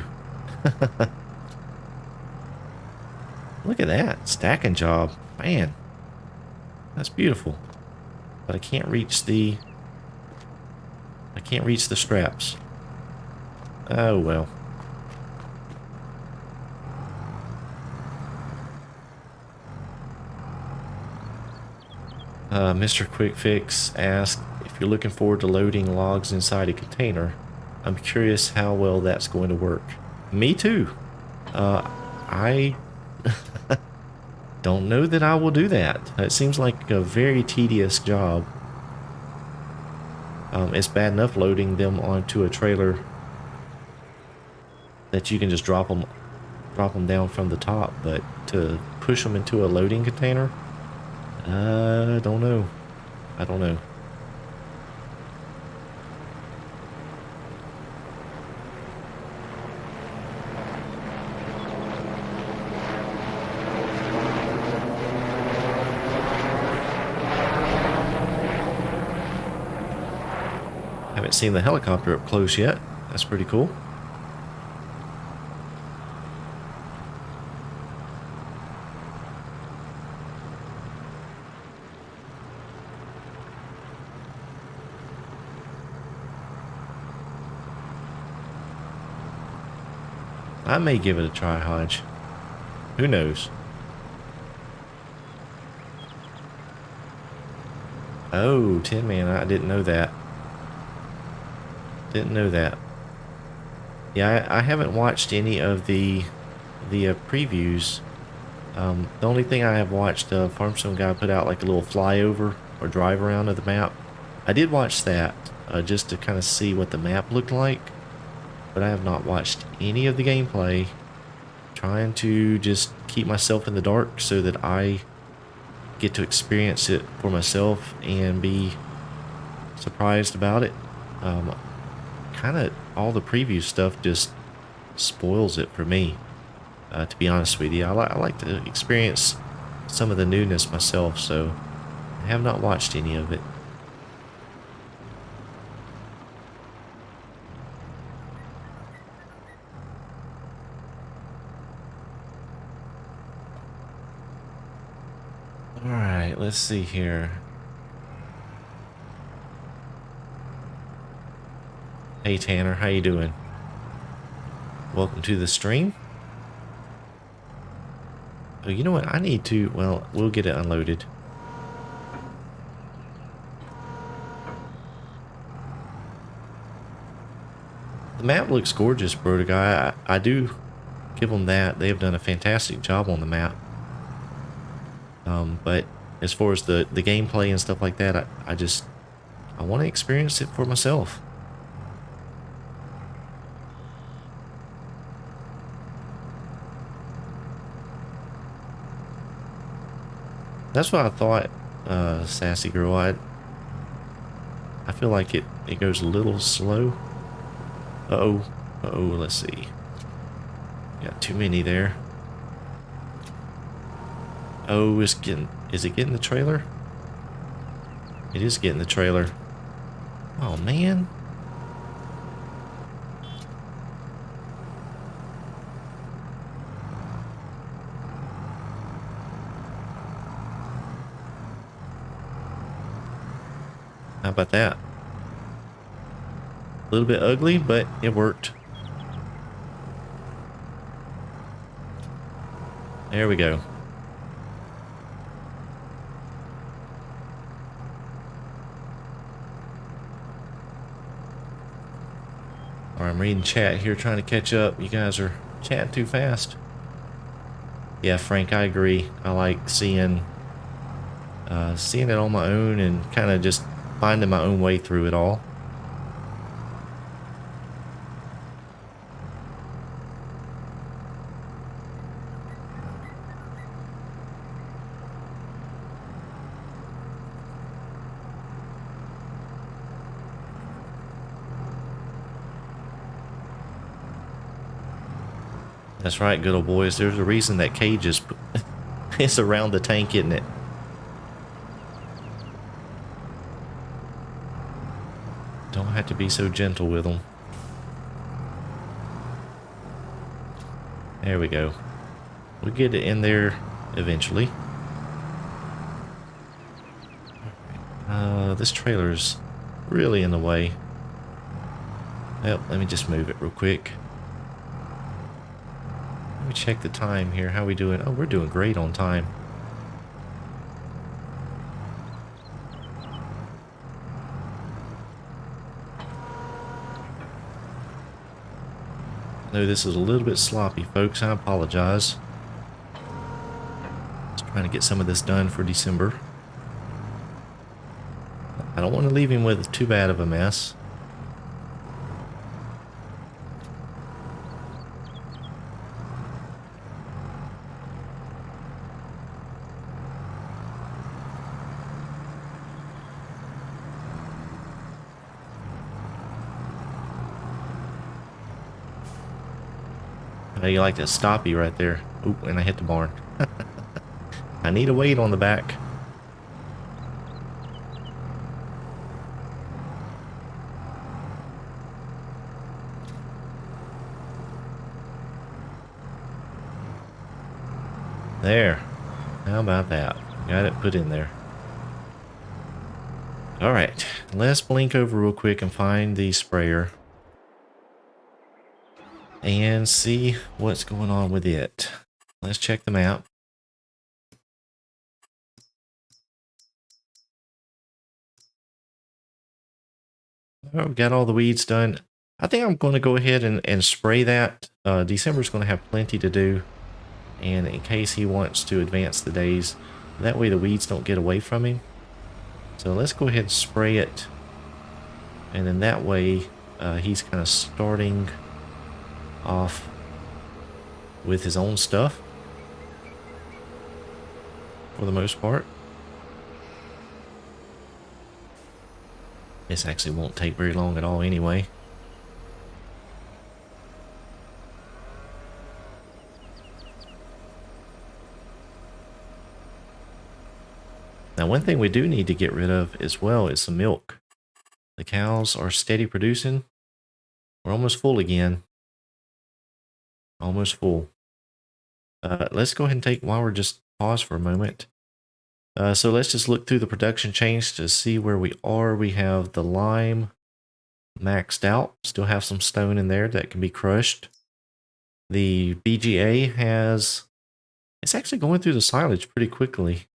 S1: Look at that stacking job, man. That's beautiful. But I can't reach the straps. Oh well. Mr. Quick Fix asked if you're looking forward to loading logs inside a container. I'm curious how well that's going to work. Me too. I don't know that I will do that. It seems like a very tedious job. It's bad enough loading them onto a trailer that you can just drop them down from the top, but to push them into a loading container, I don't know. I don't know. Haven't seen the helicopter up close yet. That's pretty cool. I may give it a try, Hodge. Who knows? Oh, Tin Man, I didn't know that. Didn't know that. Yeah, I haven't watched any of the previews. The only thing I have watched, FarmSim Guy put out like a little flyover or drive around of the map. I did watch that just to kind of see what the map looked like, but I have not watched any of the gameplay. Trying to just keep myself in the dark so that I get to experience it for myself and be surprised about it. Kind of all the preview stuff just spoils it for me, to be honest with you. I like to experience some of the newness myself, so I have not watched any of it. Alright, let's see here. Hey Tanner, how you doing? Welcome to the stream. Oh, you know what? I need to, well, we'll get it unloaded. The map looks gorgeous, Broder Guy. I do give them that. They have done a fantastic job on the map. But as far as the gameplay and stuff like that, I want to experience it for myself. That's what I thought, Sassy Girl. I feel like it goes a little slow. Uh-oh. Uh-oh, let's see. Got too many there. Oh, is it getting the trailer? It is getting the trailer. Oh, man. How about that? A little bit ugly, but it worked. There we go. Alright, I'm reading chat here, trying to catch up. You guys are chatting too fast. Yeah, Frank, I agree. I like seeing it on my own and kind of just finding my own way through it all. That's right, good old boys. There's a reason that cage is it's around the tank, isn't it? Don't have to be so gentle with them. There we go. We'll get it in there eventually. This trailer's really in the way. Well, let me just move it real quick. Let me check the time here. How are we doing? Oh, we're doing great on time. I know this is a little bit sloppy, folks. I apologize. Just trying to get some of this done for December. I don't want to leave him with too bad of a mess. How you like that stoppy right there? Oop, and I hit the barn. I need a weight on the back. There. How about that? Got it put in there. Alright, let's blink over real quick and find the sprayer. And see what's going on with it. Let's check the map. Oh, we've got all the weeds done. I think I'm going to go ahead and spray that. December's going to have plenty to do. And in case he wants to advance the days, that way the weeds don't get away from him. So let's go ahead and spray it. And then that way he's kind of starting off with his own stuff for the most part. This actually won't take very long at all anyway. Now, one thing we do need to get rid of as well is some milk. The cows are steady producing. We're almost full again. Almost full. Let's go ahead and take, while we're just pause for a moment. So let's just look through the production chains to see where we are. We have the lime maxed out. Still have some stone in there that can be crushed. The BGA it's actually going through the silage pretty quickly.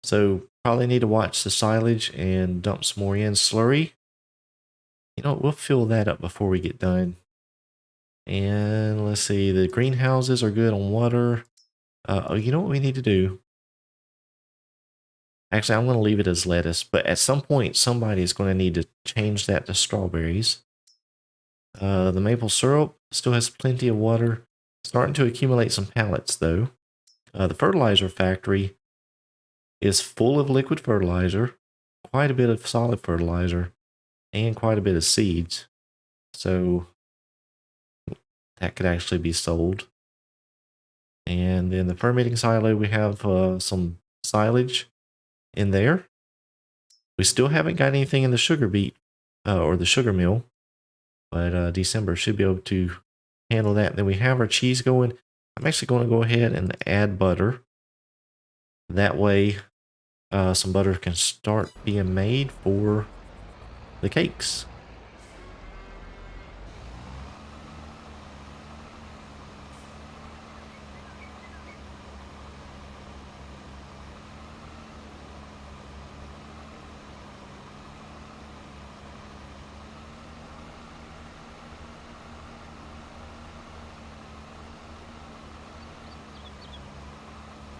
S1: So probably need to watch the silage and dump some more in. Slurry, you know, we'll fill that up before we get done. And let's see, the greenhouses are good on water. Oh, you know what we need to do? Actually, I'm going to leave it as lettuce, but at some point, somebody is going to need to change that to strawberries. The maple syrup still has plenty of water. Starting to accumulate some pallets, though. The fertilizer factory is full of liquid fertilizer, quite a bit of solid fertilizer, and quite a bit of seeds. So that could actually be sold. And then the fermenting silo, we have some silage in there. We still haven't got anything in the sugar beet or the sugar mill, but December should be able to handle that. Then we have our cheese going. I'm actually going to go ahead and add butter. That way some butter can start being made for the cakes.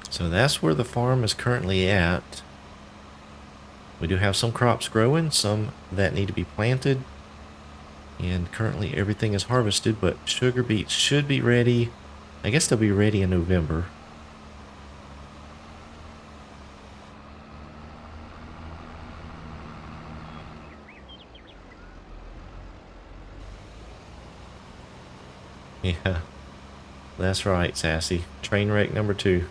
S1: So that's where the farm is currently at. We do have some crops growing, some that need to be planted. And currently everything is harvested, but sugar beets should be ready. I guess they'll be ready in November. Yeah. That's right, Sassy. Train wreck number 2.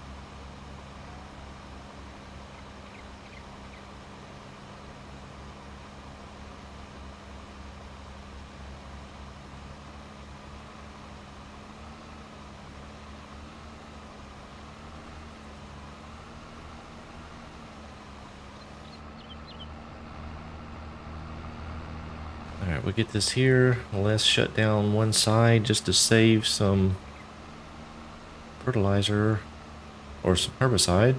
S1: Alright, we'll get this here. Let's shut down one side just to save some fertilizer or some herbicide.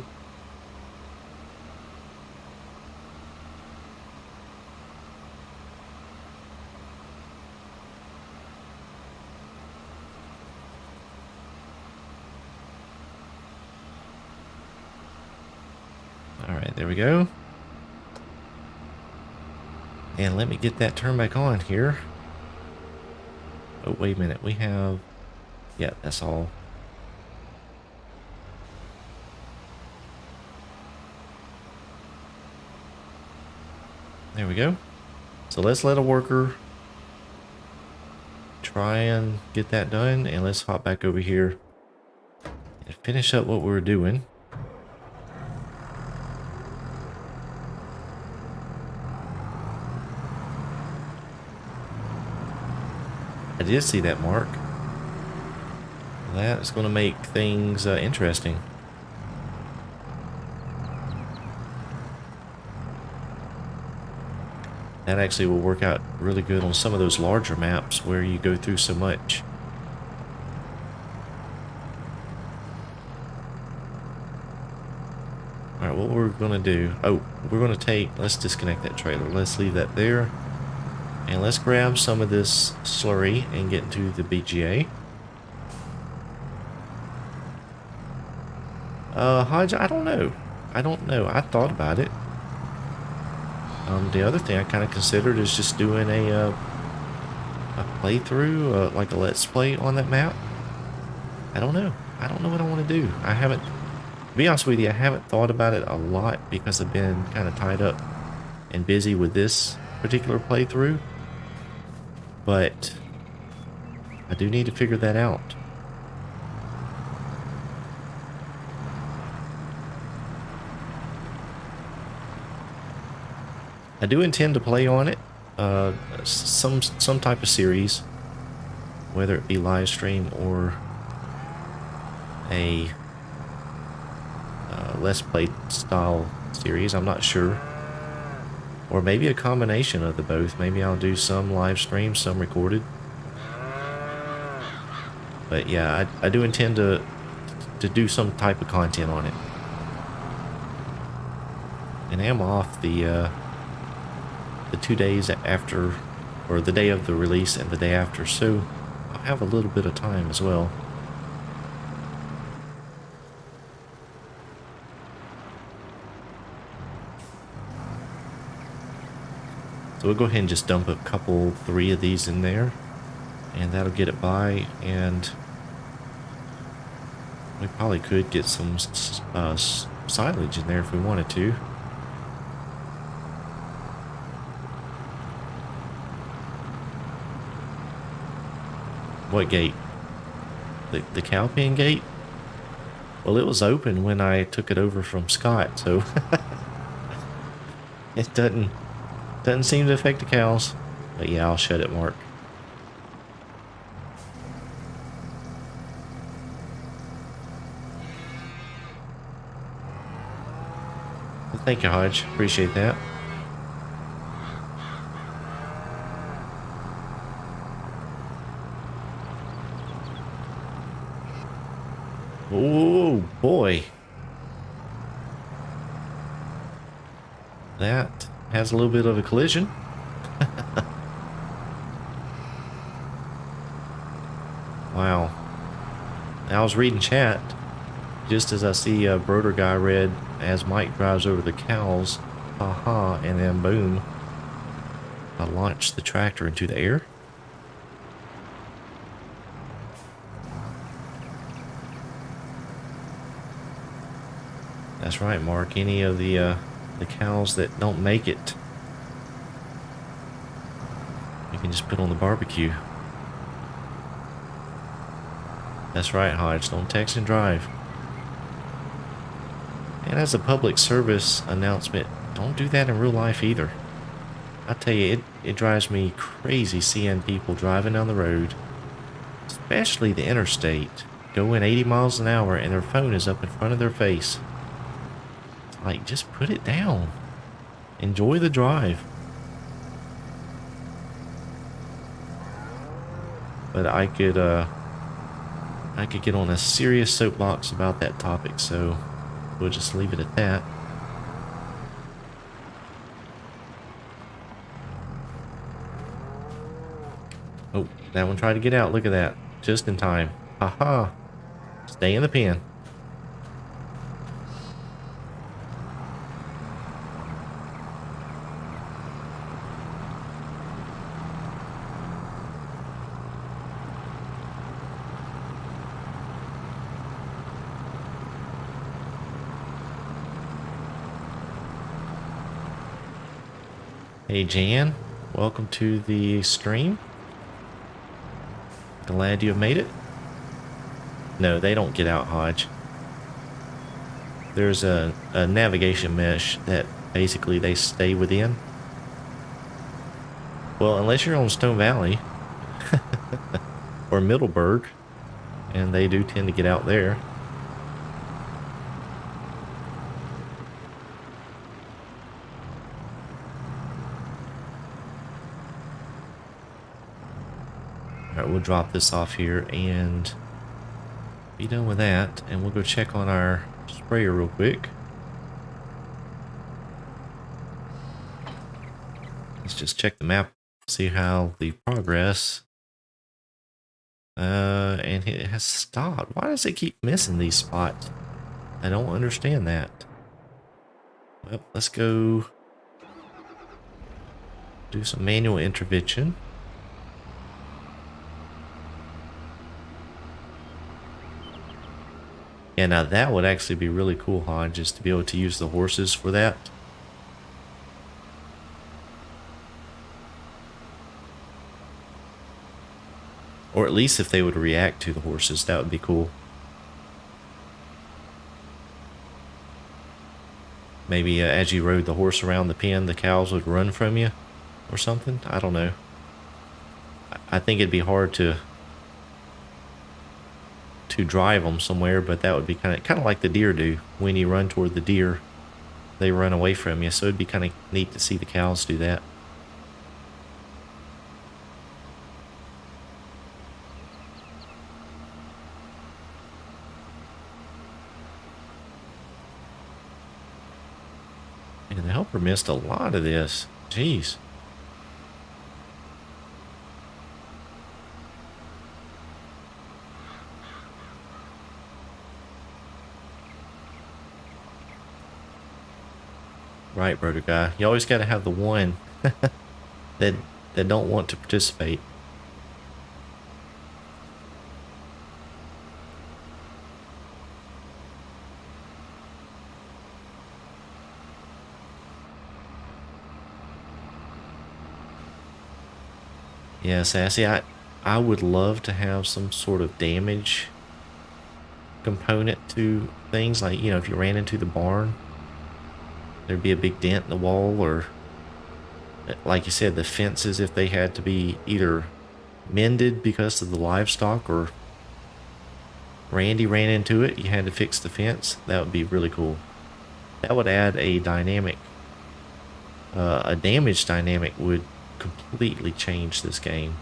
S1: Alright, there we go. And let me get that turned back on here. Oh, wait a minute. We have... Yeah, that's all. There we go. So let's let a worker try and get that done. And let's hop back over here and finish up what we were doing. I did see that mark. That's going to make things interesting. That actually will work out really good on some of those larger maps where you go through so much. Alright, what we're going to do... Oh, we're going to take... Let's disconnect that trailer. Let's leave that there. And let's grab some of this slurry and get into the BGA. Hodge, I don't know. I thought about it. The other thing I kind of considered is just doing a playthrough, like a let's play on that map. I don't know what I want to do. I haven't, to be honest with you, I haven't thought about it a lot because I've been kind of tied up and busy with this particular playthrough. But I do need to figure that out. I do intend to play on it, some type of series, whether it be live stream or a let's play style series. I'm not sure. Or maybe a combination of the both. Maybe I'll do some live stream, some recorded. But yeah, I do intend to do some type of content on it. And I am off the 2 days after, or the day of the release and the day after, so I'll have a little bit of time as well. So we'll go ahead and just dump a couple, 3 of these in there, and that'll get it by. And we probably could get some silage in there if we wanted to. What gate? The cow pen gate? Well, it was open when I took it over from Scott, so it doesn't seem to affect the cows. But yeah, I'll shut it, Mark. Well, thank you, Hodge. Appreciate that. Oh boy, that has a little bit of a collision. Wow. I was reading chat just as I see a Broder guy read as Mike drives over the cows, haha, and then boom, I launched the tractor into the air. That's right, Mark. Any of the cows that don't make it, you can just put on the barbecue. That's right, Hodge. Don't text and drive. And as a public service announcement, don't do that in real life either. I tell you, it drives me crazy seeing people driving down the road, especially the interstate, going 80 miles an hour and their phone is up in front of their face. Like, just put it down. Enjoy the drive. But I could get on a serious soapbox about that topic, so we'll just leave it at that. Oh, that one tried to get out. Look at that. Just in time. Haha. Stay in the pen. Hey Jan, welcome to the stream. Glad you have made it. No, they don't get out, Hodge. There's a navigation mesh that basically they stay within. Well, unless you're on Stone Valley or Middleburg, and they do tend to get out there. Alright, we'll drop this off here and be done with that, and we'll go check on our sprayer real quick. Let's just check the map, see how the progress. And it has stopped. Why does it keep missing these spots? I don't understand that. Well, let's go do some manual intervention. Yeah, now that would actually be really cool, Hodge, just to be able to use the horses for that. Or at least if they would react to the horses, that would be cool. Maybe as you rode the horse around the pen, the cows would run from you or something. I don't know. I think it'd be hard to drive them somewhere, but that would be kind of like the deer do. When you run toward the deer, they run away from you. So it'd be kind of neat to see the cows do that. And the helper missed a lot of this. Jeez. Right, brother guy. You always got to have the one that don't want to participate. Yeah, Sassy, I would love to have some sort of damage component to things. Like, you know, if you ran into the barn, there'd be a big dent in the wall, or like you said, the fences, if they had to be either mended because of the livestock, or Randy ran into it, you had to fix the fence. That would be really cool. That would add a dynamic, a damage dynamic would completely change this game.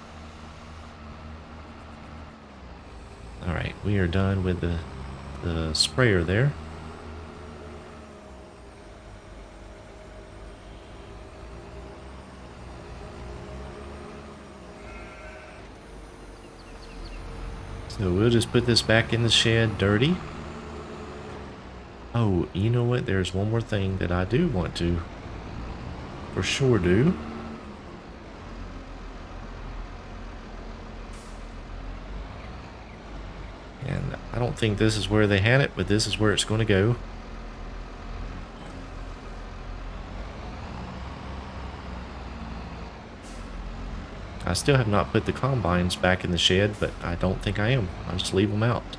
S1: Alright, we are done with the sprayer there. So we'll just put this back in the shed dirty. Oh, you know what? There's one more thing that I do want to for sure do. And I don't think this is where they had it, but this is where it's going to go. I still have not put the combines back in the shed, but I don't think I am. I'll just leave them out.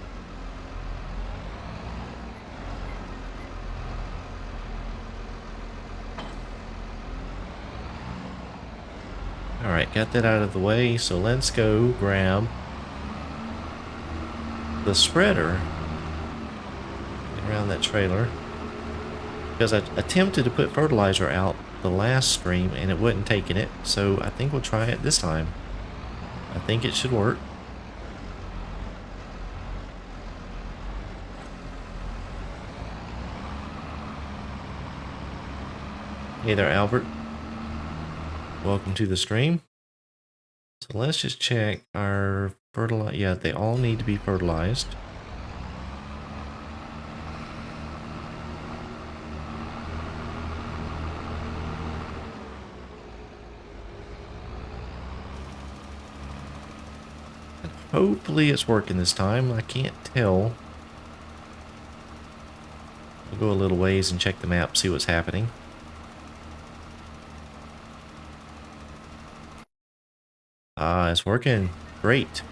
S1: Alright, got that out of the way, so let's go grab the spreader around that trailer. Because I attempted to put fertilizer out the last stream and it wasn't taking it, so I think we'll try it this time. I think it should work. Hey there, Albert. Welcome to the stream. So let's just check our fertilizer. Yeah, they all need to be fertilized. And hopefully it's working this time. I can't tell. We'll go a little ways and check the map, see what's happening. It's working great.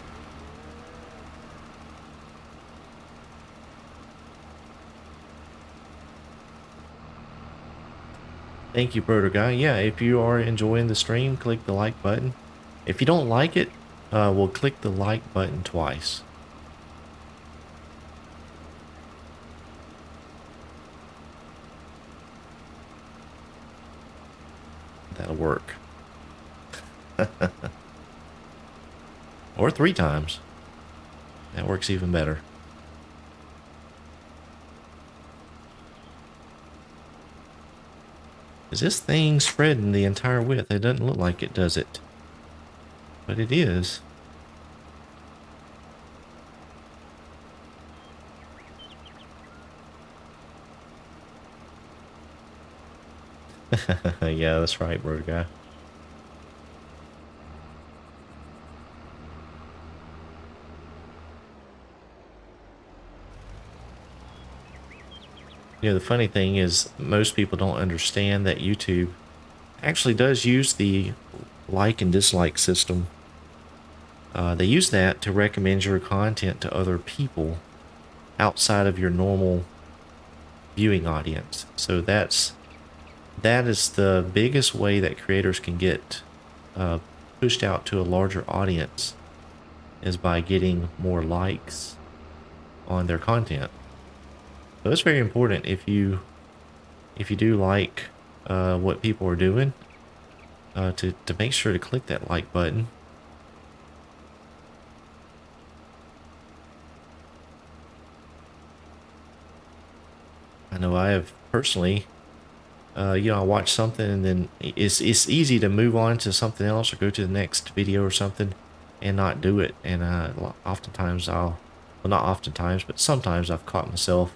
S1: Thank you, Broder Guy. Yeah, if you are enjoying the stream, click the like button. If you don't like it, we'll click the like button twice. That'll work. Or 3 times. That works even better. Is this thing spreading the entire width? It doesn't look like it, does it? But it is. Yeah, that's right, bro guy. You know, the funny thing is most people don't understand that YouTube actually does use the like and dislike system. They use that to recommend your content to other people outside of your normal viewing audience. So that is the biggest way that creators can get pushed out to a larger audience, is by getting more likes on their content. So it's very important if you do like what people are doing, to make sure to click that like button. I know I have personally, you know, I watch something and then it's easy to move on to something else or go to the next video or something and not do it. And oftentimes well, not oftentimes, but sometimes I've caught myself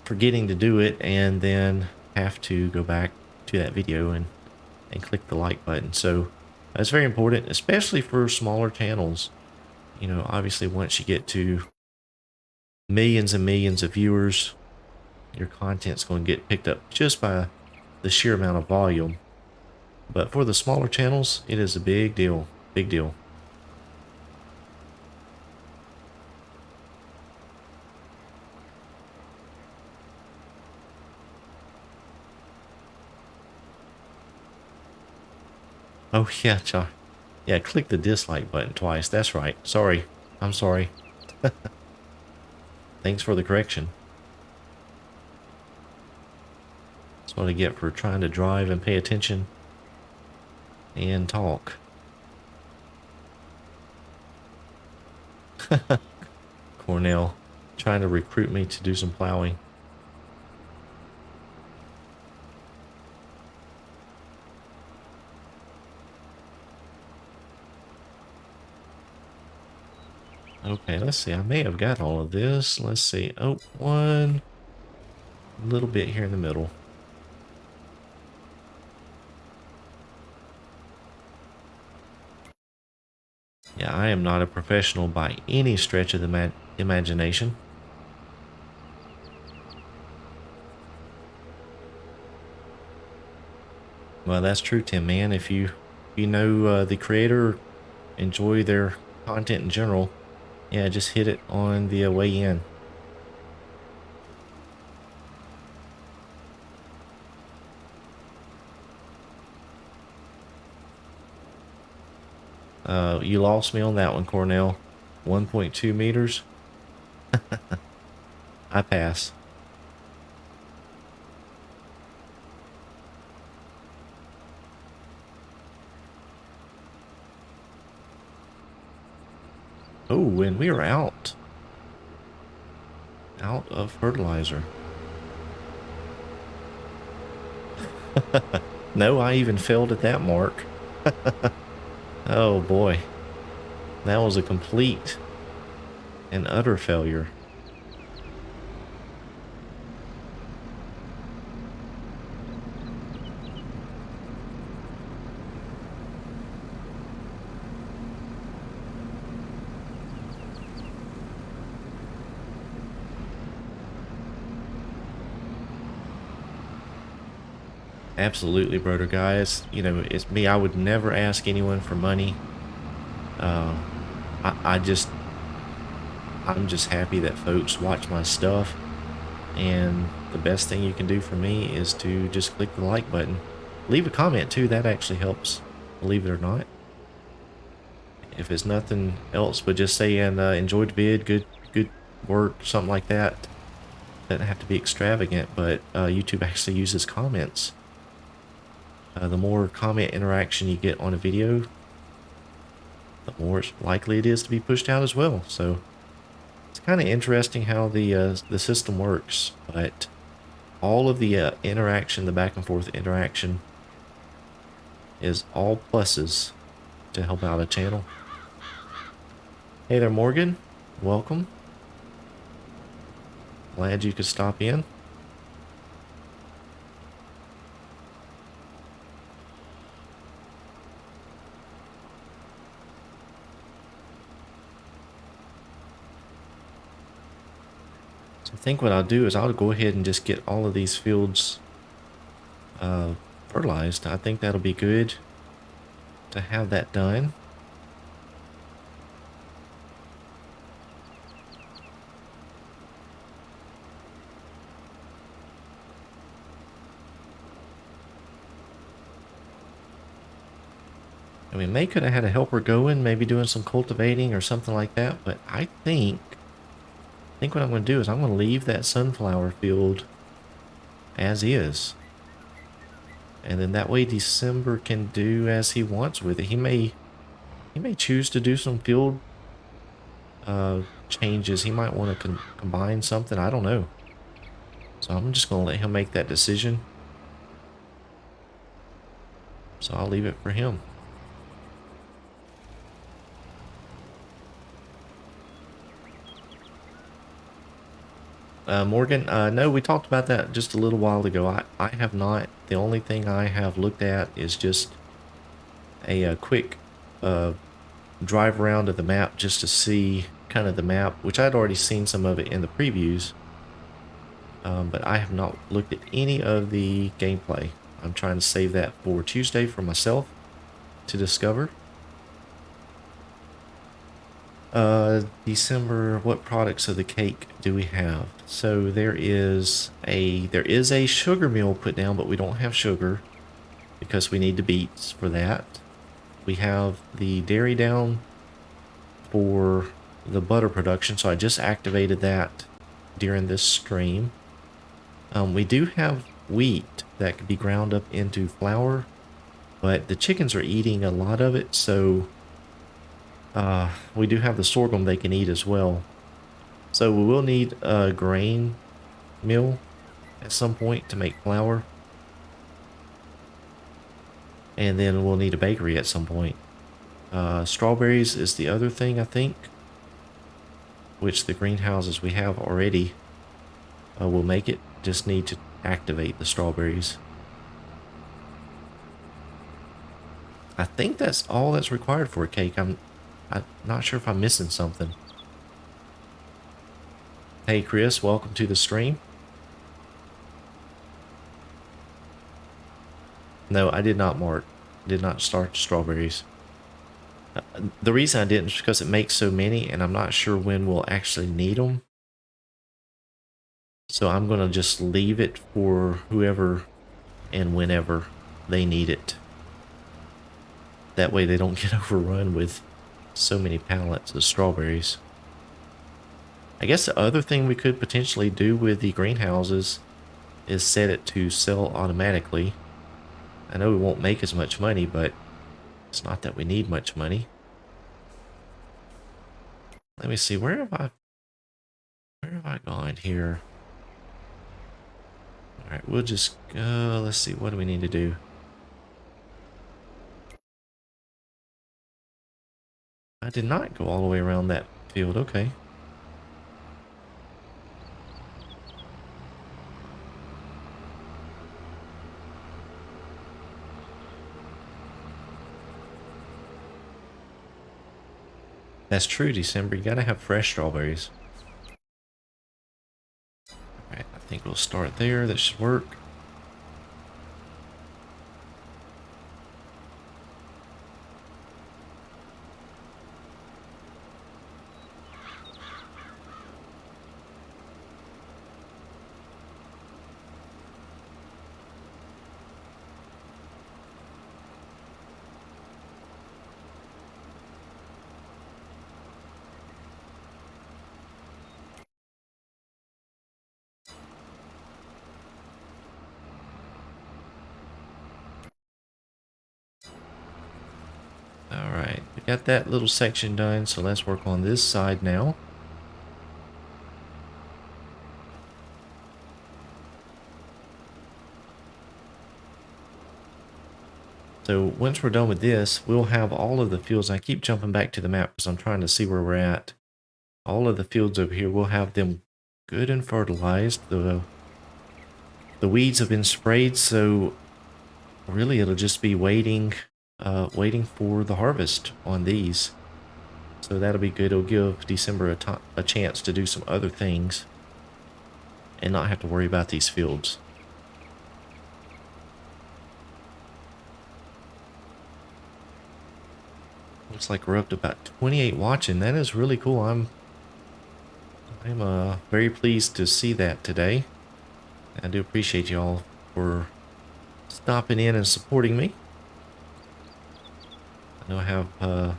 S1: forgetting to do it and then have to go back to that video and click the like button. So that's very important, especially for smaller channels. You know, obviously once you get to millions and millions of viewers, your content's going to get picked up just by the sheer amount of volume. But for the smaller channels, it is a big deal. Big deal. Oh yeah, John. Yeah, click the dislike button twice. That's right. Sorry. I'm sorry. Thanks for the correction. That's what I get for trying to drive and pay attention and talk. Cornell trying to recruit me to do some plowing. Okay, let's see. I may have got all of this. Let's see. Oh, one little bit here in the middle. Yeah, I am not a professional by any stretch of the imagination. Well, that's true, Tim, man. If you you know the creator, enjoy their content in general, yeah, just hit it on the way in. You lost me on that one, Cornell. 1.2 meters. I pass. Oh, and we are out of fertilizer. No, I even failed at that mark. Oh boy, that was a complete and utter failure. Absolutely, brother, guys. You know, it's me. I would never ask anyone for money. Uh, I'm just happy that folks watch my stuff, and the best thing you can do for me is to just click the like button. Leave a comment too. That actually helps, believe it or not. If it's nothing else, but just saying enjoyed the vid, good work, something like that. Doesn't have to be extravagant, but YouTube actually uses comments. The more comment interaction you get on a video, the more likely it is to be pushed out as well. So it's kind of interesting how the system works, but all of the interaction, the back and forth interaction, is all pluses to help out a channel. Hey there, Morgan. Welcome. Glad you could stop in. I think what I'll do is I'll go ahead and just get all of these fields fertilized. I think that'll be good to have that done. And we may could have had a helper going, maybe doing some cultivating or something like that, but I think what I'm going to do is I'm going to leave that sunflower field as is. And then that way December can do as he wants with it. He may choose to do some field changes. He might want to combine something. I don't know. So I'm just going to let him make that decision. So I'll leave it for him. Morgan, no, we talked about that just a little while ago. I have not. The only thing I have looked at is just a quick drive around of the map just to see kind of the map, which I'd already seen some of it in the previews. But I have not looked at any of the gameplay. I'm trying to save that for Tuesday for myself to discover. December, what products of the cake do we have? So there is a sugar mill put down, but we don't have sugar because we need the beets for that. We have the dairy down for the butter production, so I just activated that during this stream. We do have wheat that could be ground up into flour, but the chickens are eating a lot of it, so we do have the sorghum they can eat as well. So we will need a grain mill at some point to make flour. And then we'll need a bakery at some point. Strawberries is the other thing, I think, which the greenhouses we have already will make it. Just need to activate the strawberries. I think that's all that's required for a cake. I'm not sure if I'm missing something. Hey Chris, welcome to the stream. No, I did not, Mark. Did not start the strawberries. The reason I didn't is because it makes so many, and I'm not sure when we'll actually need them. So I'm going to just leave it for whoever and whenever they need it. That way they don't get overrun with so many pallets of strawberries. I guess the other thing we could potentially do with the greenhouses is set it to sell automatically. I know we won't make as much money, but it's not that we need much money. Let me see, where have I gone here? Alright, we'll just go, let's see, what do we need to do? I did not go all the way around that field, okay. That's true, December. You gotta have fresh strawberries. Alright, I think we'll start there. That should work. Alright, we got that little section done, so let's work on this side now. So once we're done with this, we'll have all of the fields. I keep jumping back to the map because I'm trying to see where we're at. All of the fields over here, we'll have them good and fertilized. The weeds have been sprayed, so really it'll just be waiting for the harvest on these. So that'll be good. It'll give December a chance to do some other things and not have to worry about these fields. Looks like we're up to about 28 watching. That is really cool. I'm very pleased to see that today. I do appreciate y'all for stopping in and supporting me. I know I have, like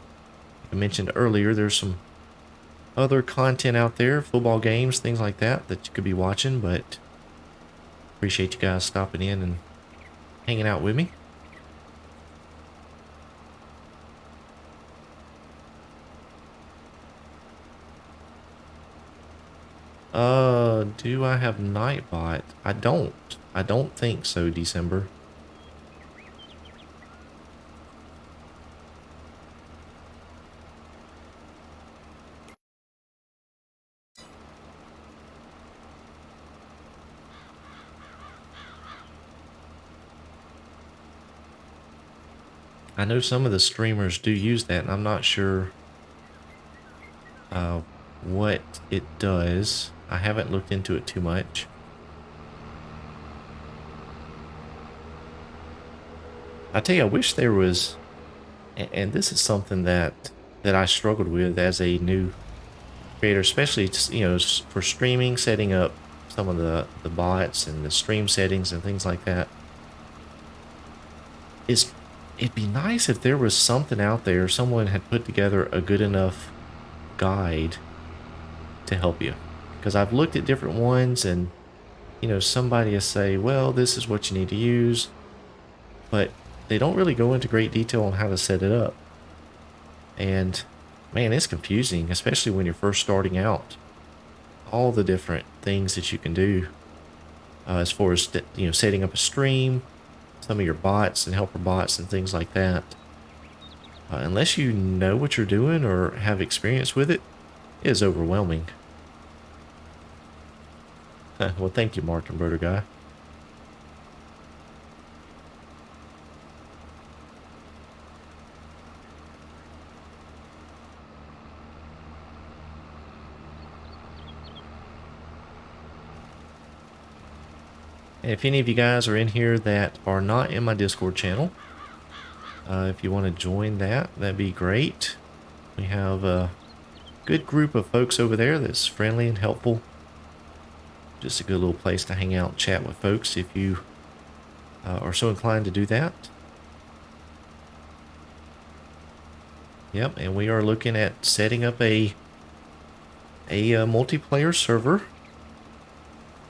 S1: I mentioned earlier, there's some other content out there, football games, things like that, that you could be watching, but appreciate you guys stopping in and hanging out with me. Do I have Nightbot? I don't. I don't think so, December. I know some of the streamers do use that, and I'm not sure what it does. I haven't looked into it too much. I tell you, I wish there was, and this is something that I struggled with as a new creator, especially, you know, for streaming, setting up some of the bots and the stream settings and things like that. It'd be nice if there was something out there, someone had put together a good enough guide to help you. Because I've looked at different ones, and you know, somebody will say, well, this is what you need to use, but they don't really go into great detail on how to set it up. And man, it's confusing, especially when you're first starting out. All the different things that you can do as far as, you know, setting up a stream, some of your bots and helper bots and things like that. Unless you know what you're doing or have experience with it, it is overwhelming. Well, thank you, Mark Converter Guy. And if any of you guys are in here that are not in my Discord channel, If you want to join that, that'd be great. We have a good group of folks over there that's friendly and helpful. Just a good little place to hang out and chat with folks if you are so inclined to do that. Yep, and we are looking at setting up a multiplayer server.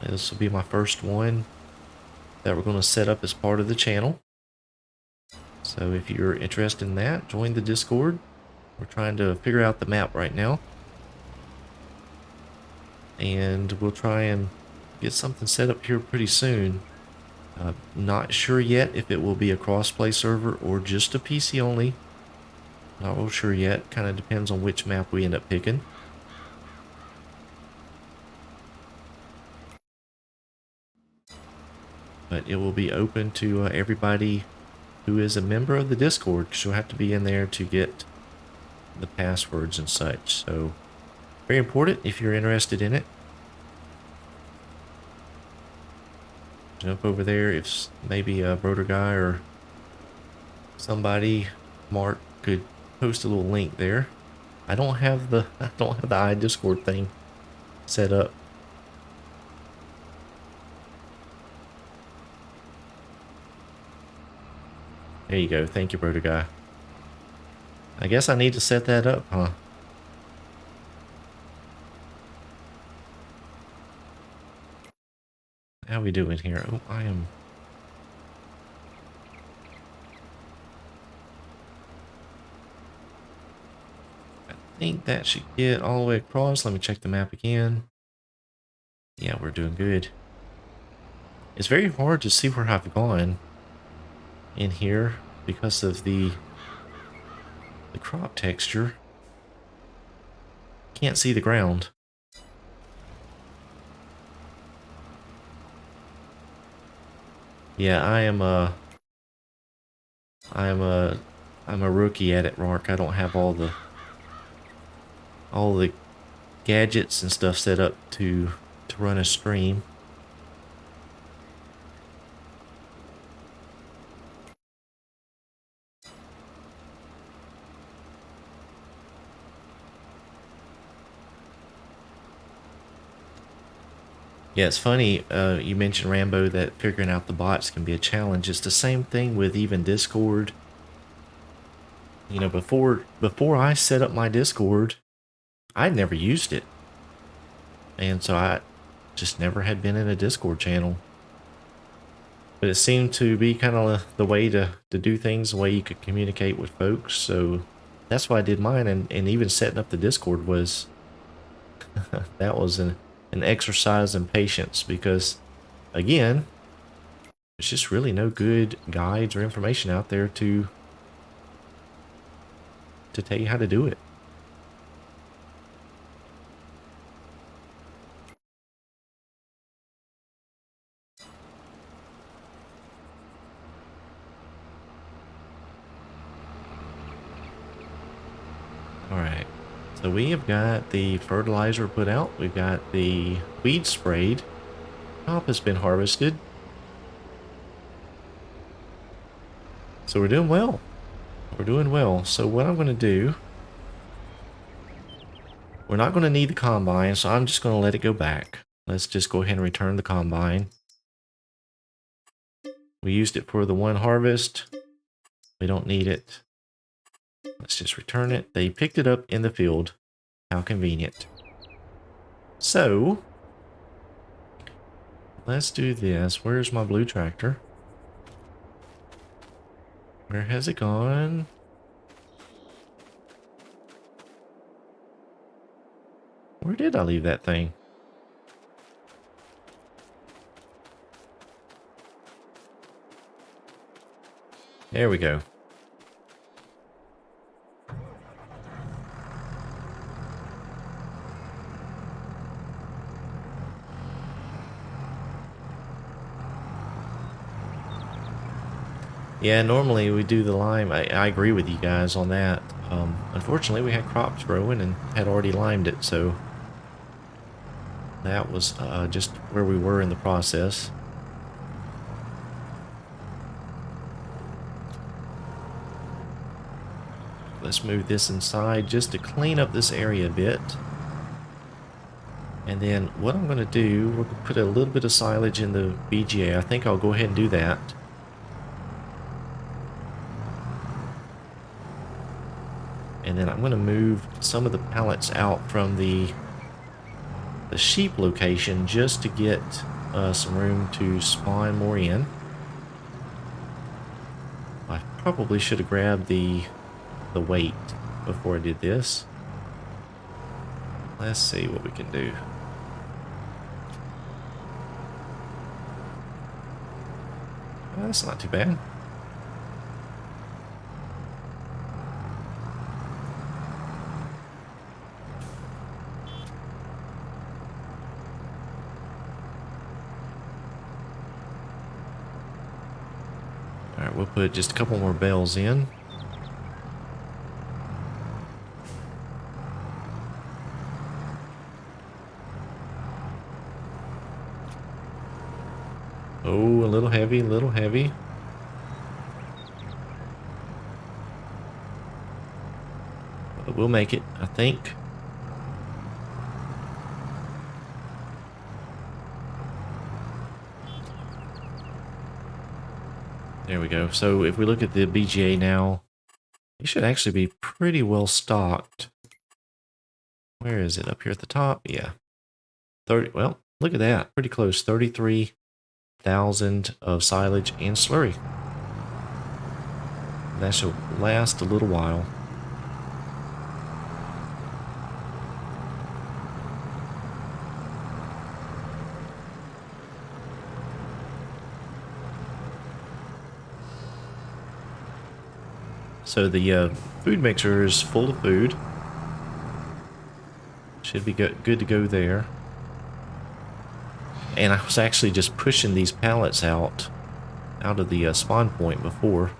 S1: This will be my first one that we're going to set up as part of the channel. So if you're interested in that, join the Discord. We're trying to figure out the map right now. And we'll try and get something set up here pretty soon. Not sure yet if it will be a crossplay server or just a PC only. Not real sure yet. Kind of depends on which map we end up picking. But it will be open to everybody who is a member of the Discord, because you'll have to be in there to get the passwords and such. So very important if you're interested in it. Jump over there if maybe a Broder Guy or somebody, Mark, could post a little link there. I don't have the iDiscord thing set up. There you go. Thank you, Broder Guy. I guess I need to set that up, huh? How we doing here? Oh, I think that should get all the way across. Let me check the map again. Yeah, we're doing good. It's very hard to see where I've gone in here because of the crop texture. Can't see the ground. Yeah, I'm a rookie at it, Mark. I don't have all the gadgets and stuff set up to run a stream. Yeah, it's funny, you mentioned, Rambo, that figuring out the bots can be a challenge. It's the same thing with even Discord. You know, before I set up my Discord, I'd never used it. And so I just never had been in a Discord channel. But it seemed to be kind of the way to do things, the way you could communicate with folks. So that's why I did mine, and even setting up the Discord was, that was an exercise in patience, because again, there's just really no good guides or information out there to tell you how to do it. Alright, so we have got the fertilizer put out, we've got the weed sprayed, crop has been harvested. So we're doing well. We're doing well. So what I'm going to do, we're not going to need the combine, so I'm just going to let it go back. Let's just go ahead and return the combine. We used it for the one harvest. We don't need it. Let's just return it. They picked it up in the field. How convenient. So, let's do this. Where's my blue tractor? Where has it gone? Where did I leave that thing? There we go. Yeah, normally we do the lime. I agree with you guys on that. Unfortunately, we had crops growing and had already limed it, so that was just where we were in the process. let's move this inside just to clean up this area a bit. And then what I'm going to do, we're going to put a little bit of silage in the BGA. I think I'll go ahead and do that. And then I'm going to move some of the pallets out from the sheep location just to get some room to spawn more in. I probably should have grabbed the weight before I did this. Let's see what we can do. That's not too bad. Alright, we'll put just a couple more bells in. Oh, a little heavy, a little heavy. But we'll make it, I think. There we go. So if we look at the BGA now, it should actually be pretty well stocked. Where is it? Up here at the top? Yeah. 30, well, look at that. Pretty close. 33,000 of silage and slurry. That should last a little while. So the food mixer is full of food. Should be good to go there. And I was actually just pushing these pallets out of the spawn point before.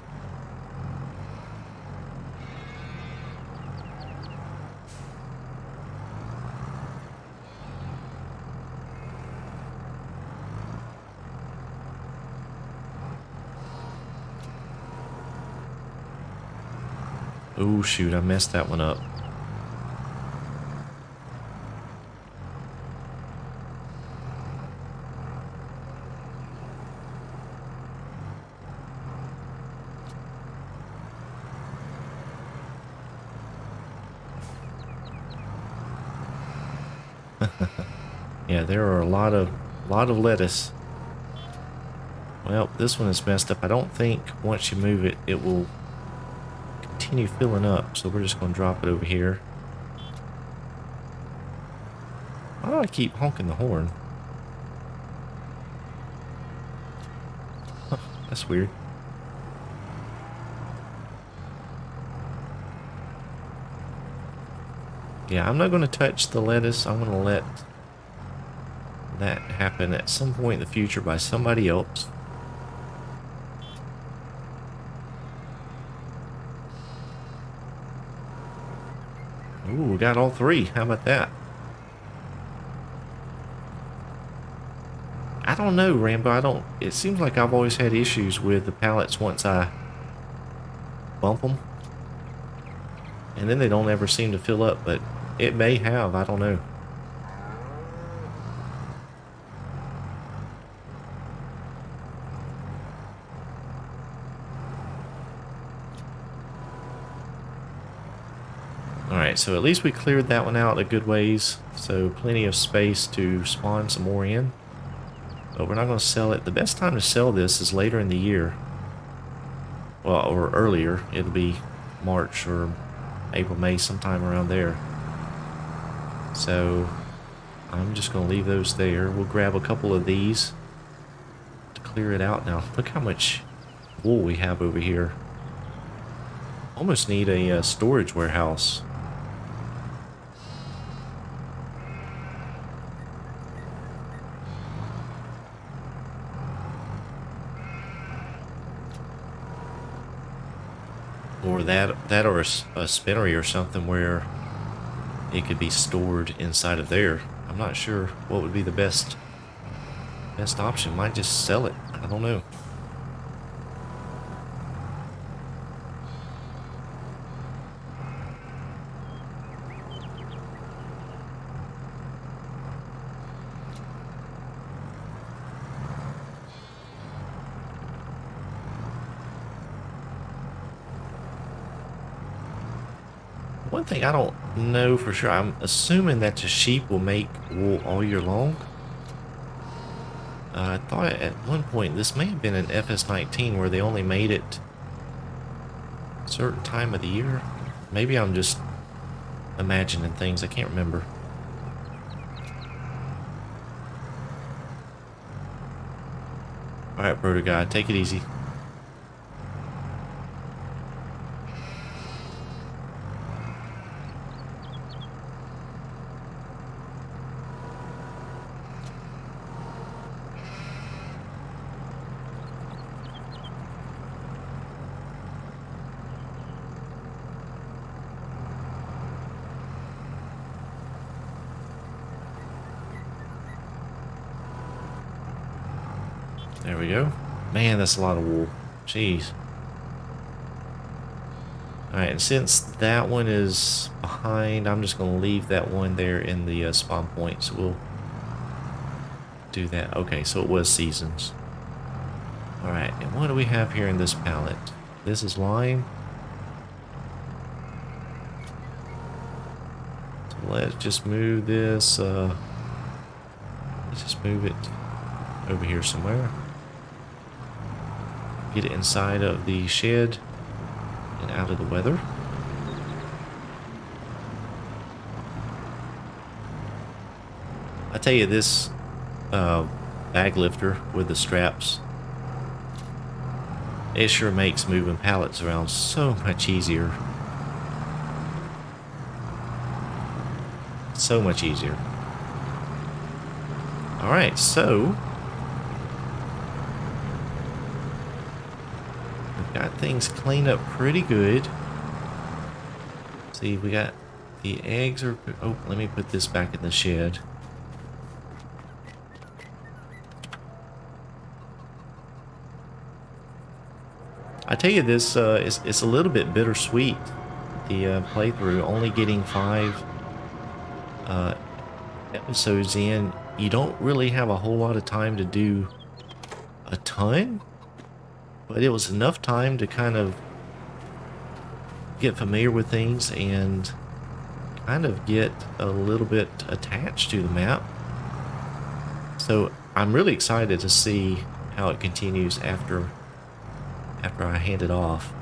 S1: Oh shoot, I messed that one up. Yeah, there are a lot of lettuce. Well, this one is messed up. I don't think once you move it, it will continue filling up, so we're just going to drop it over here. Why do I keep honking the horn? Huh, that's weird. Yeah, I'm not going to touch the lettuce. I'm going to let that happen at some point in the future by somebody else. Ooh, we got all three. How about that? I don't know, Rambo. It seems like I've always had issues with the pallets once I bump them. And then they don't ever seem to fill up, but it may have. I don't know. Alright, so at least we cleared that one out a good ways. So plenty of space to spawn some more in. But we're not going to sell it. The best time to sell this is later in the year. Well, or earlier. It'll be March or April, May, sometime around there. So I'm just going to leave those there. We'll grab a couple of these to clear it out. Now, look how much wool we have over here. Almost need a storage warehouse. Or that or a spinnery or something where it could be stored inside of there. I'm not sure what would be the best option. Might just sell it. I don't know. One thing I don't know for sure, I'm assuming that the sheep will make wool all year long. I thought at one point this may have been an FS19 where they only made it a certain time of the year. Maybe I'm just imagining things, I can't remember. Alright, Broder Guy, take it easy. There we go. Man, that's a lot of wool. Jeez. Alright, and since that one is behind, I'm just going to leave that one there in the spawn point. So we'll do that. Okay, so it was seasons. Alright, and what do we have here in this pallet? This is lime. So let's just move this. Let's just move it over here somewhere. Get it inside of the shed and out of the weather. I tell you, this bag lifter with the straps, it sure makes moving pallets around so much easier. So much easier. Alright, so got things cleaned up pretty good. See, we got the eggs are... Oh, let me put this back in the shed. I tell you, this it's a little bit bittersweet. The playthrough, only getting 5 episodes in, you don't really have a whole lot of time to do a ton. But it was enough time to kind of get familiar with things and kind of get a little bit attached to the map. So I'm really excited to see how it continues after I hand it off.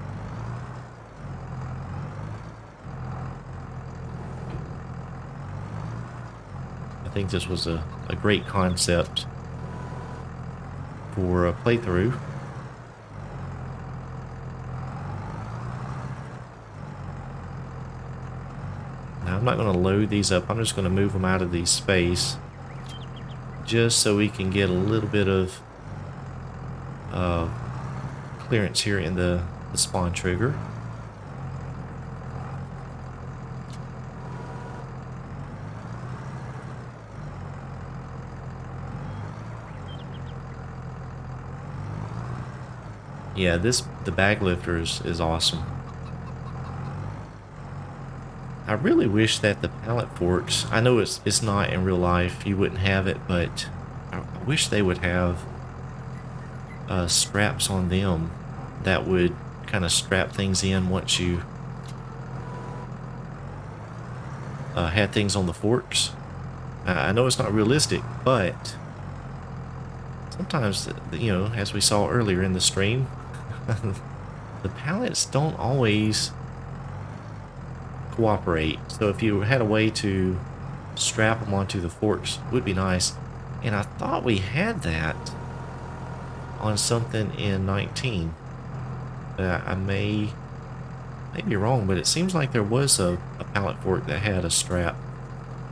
S1: I think this was a great concept for a playthrough. Now I'm not going to load these up, I'm just going to move them out of the space just so we can get a little bit of clearance here in the spawn trigger. Yeah, the bag lifter is awesome. I really wish that the pallet forks, I know it's not in real life, you wouldn't have it, but I wish they would have straps on them that would kind of strap things in once you had things on the forks. I know it's not realistic, but sometimes, you know, as we saw earlier in the stream, the pallets don't always cooperate. So if you had a way to strap them onto the forks, it would be nice. And I thought we had that on something in 19. I may be wrong, but it seems like there was a pallet fork that had a strap,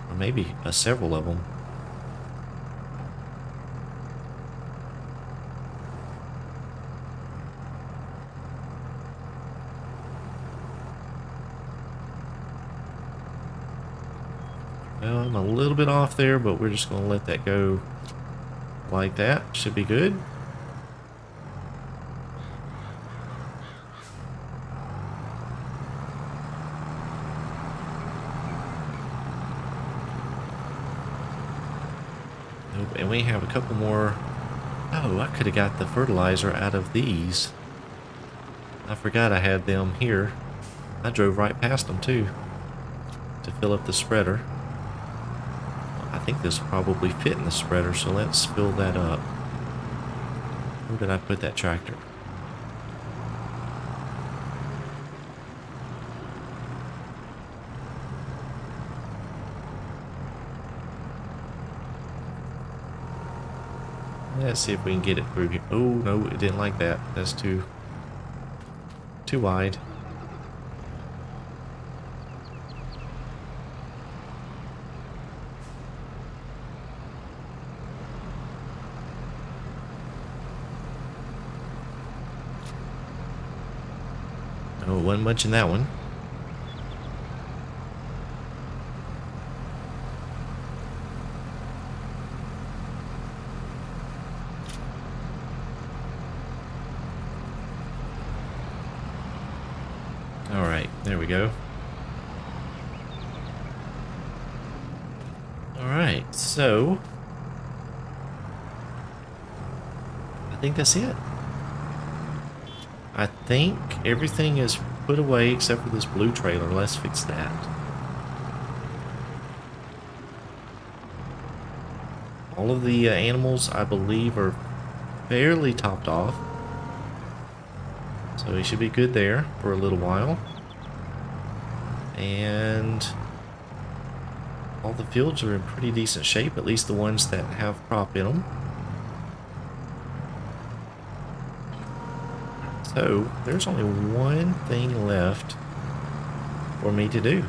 S1: or maybe several of them. Well, I'm a little bit off there, but we're just going to let that go like that. Should be good. Nope, and we have a couple more. Oh, I could have got the fertilizer out of these. I forgot I had them here. I drove right past them too. to fill up the spreader. I think this will probably fit in the spreader, so let's fill that up. Where did I put that tractor? Let's see if we can get it through here. Oh, no, it didn't like that. That's too wide. Oh, wasn't much in that one. Alright, there we go. Alright, so I think that's it. I think everything is put away except for this blue trailer. Let's fix that. All of the animals, I believe, are fairly topped off. So we should be good there for a little while. And all the fields are in pretty decent shape, at least the ones that have crop in them. So there's only one thing left for me to do.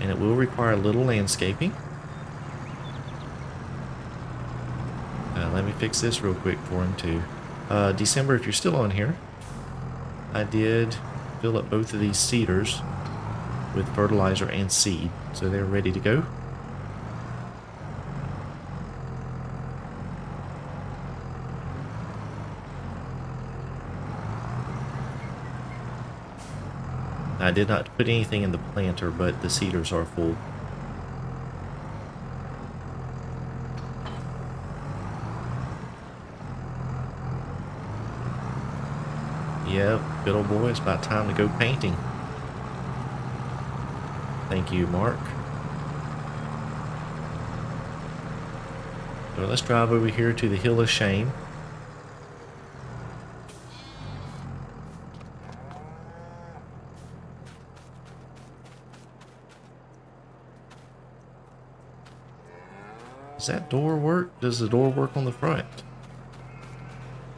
S1: And it will require a little landscaping. Let me fix this real quick for him too. December, if you're still on here, I did fill up both of these seeders with fertilizer and seed, so they're ready to go. I did not put anything in the planter, but the seeders are full. Yep, good old boy, it's about time to go painting. Thank you, Mark. So let's drive over here to the Hill of Shame. Does that door work? Does the door work on the front?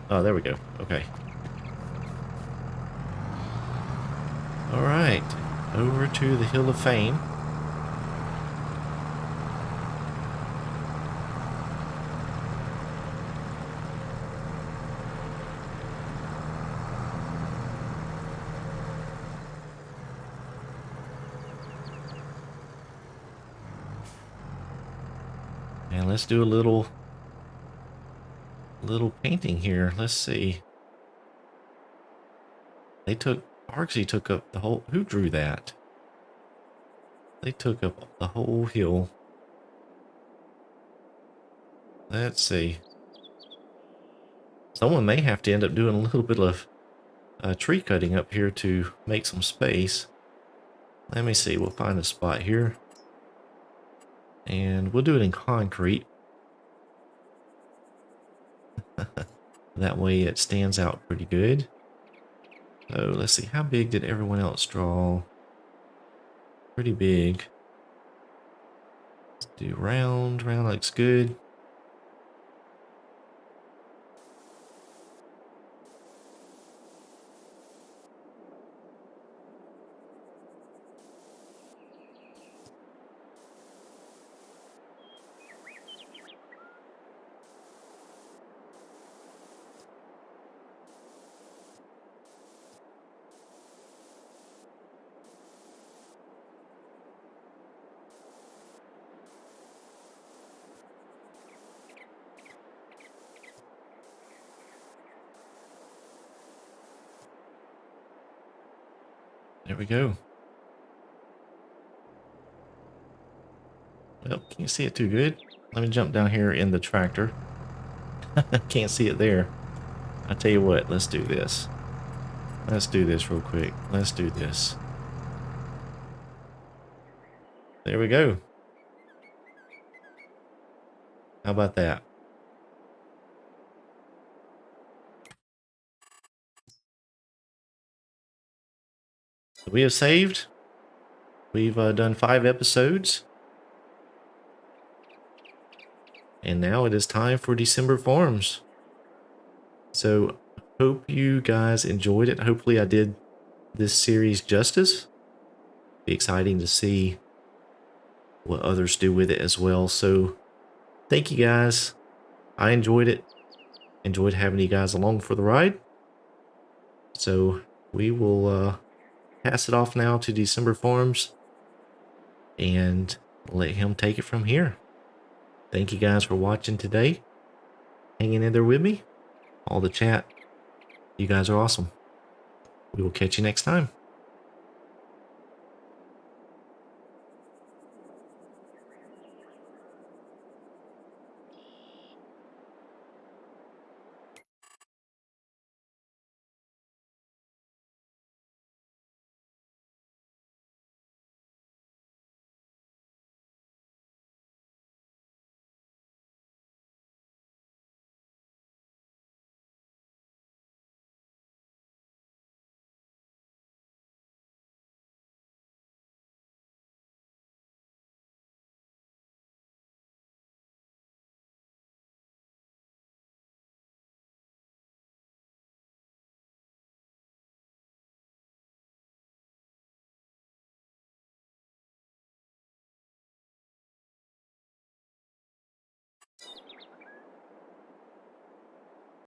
S1: Oh, there we go. Okay. Alright, over to the Hill of Fame. And let's do a little painting here. Let's see. Arksy took up the whole... Who drew that? They took up the whole hill. Let's see. Someone may have to end up doing a little bit of tree cutting up here to make some space. Let me see. We'll find a spot here. And we'll do it in concrete. That way it stands out pretty good. So let's see, how big did everyone else draw? Pretty big. Let's do round. Round looks good. There we go. Well, can't see it too good. Let me jump down here in the tractor. Can't see it there. I tell you what, let's do this. Let's do this real quick. Let's do this. There we go. How about that? We have saved. We've done 5 episodes. And now it is time for December Farms. So, hope you guys enjoyed it. Hopefully I did this series justice. Be exciting to see what others do with it as well. So, thank you guys. I enjoyed it. Enjoyed having you guys along for the ride. So, we will pass it off now to December Farms and let him take it from here. Thank you guys for watching today. Hanging in there with me. All the chat. You guys are awesome. We will catch you next time.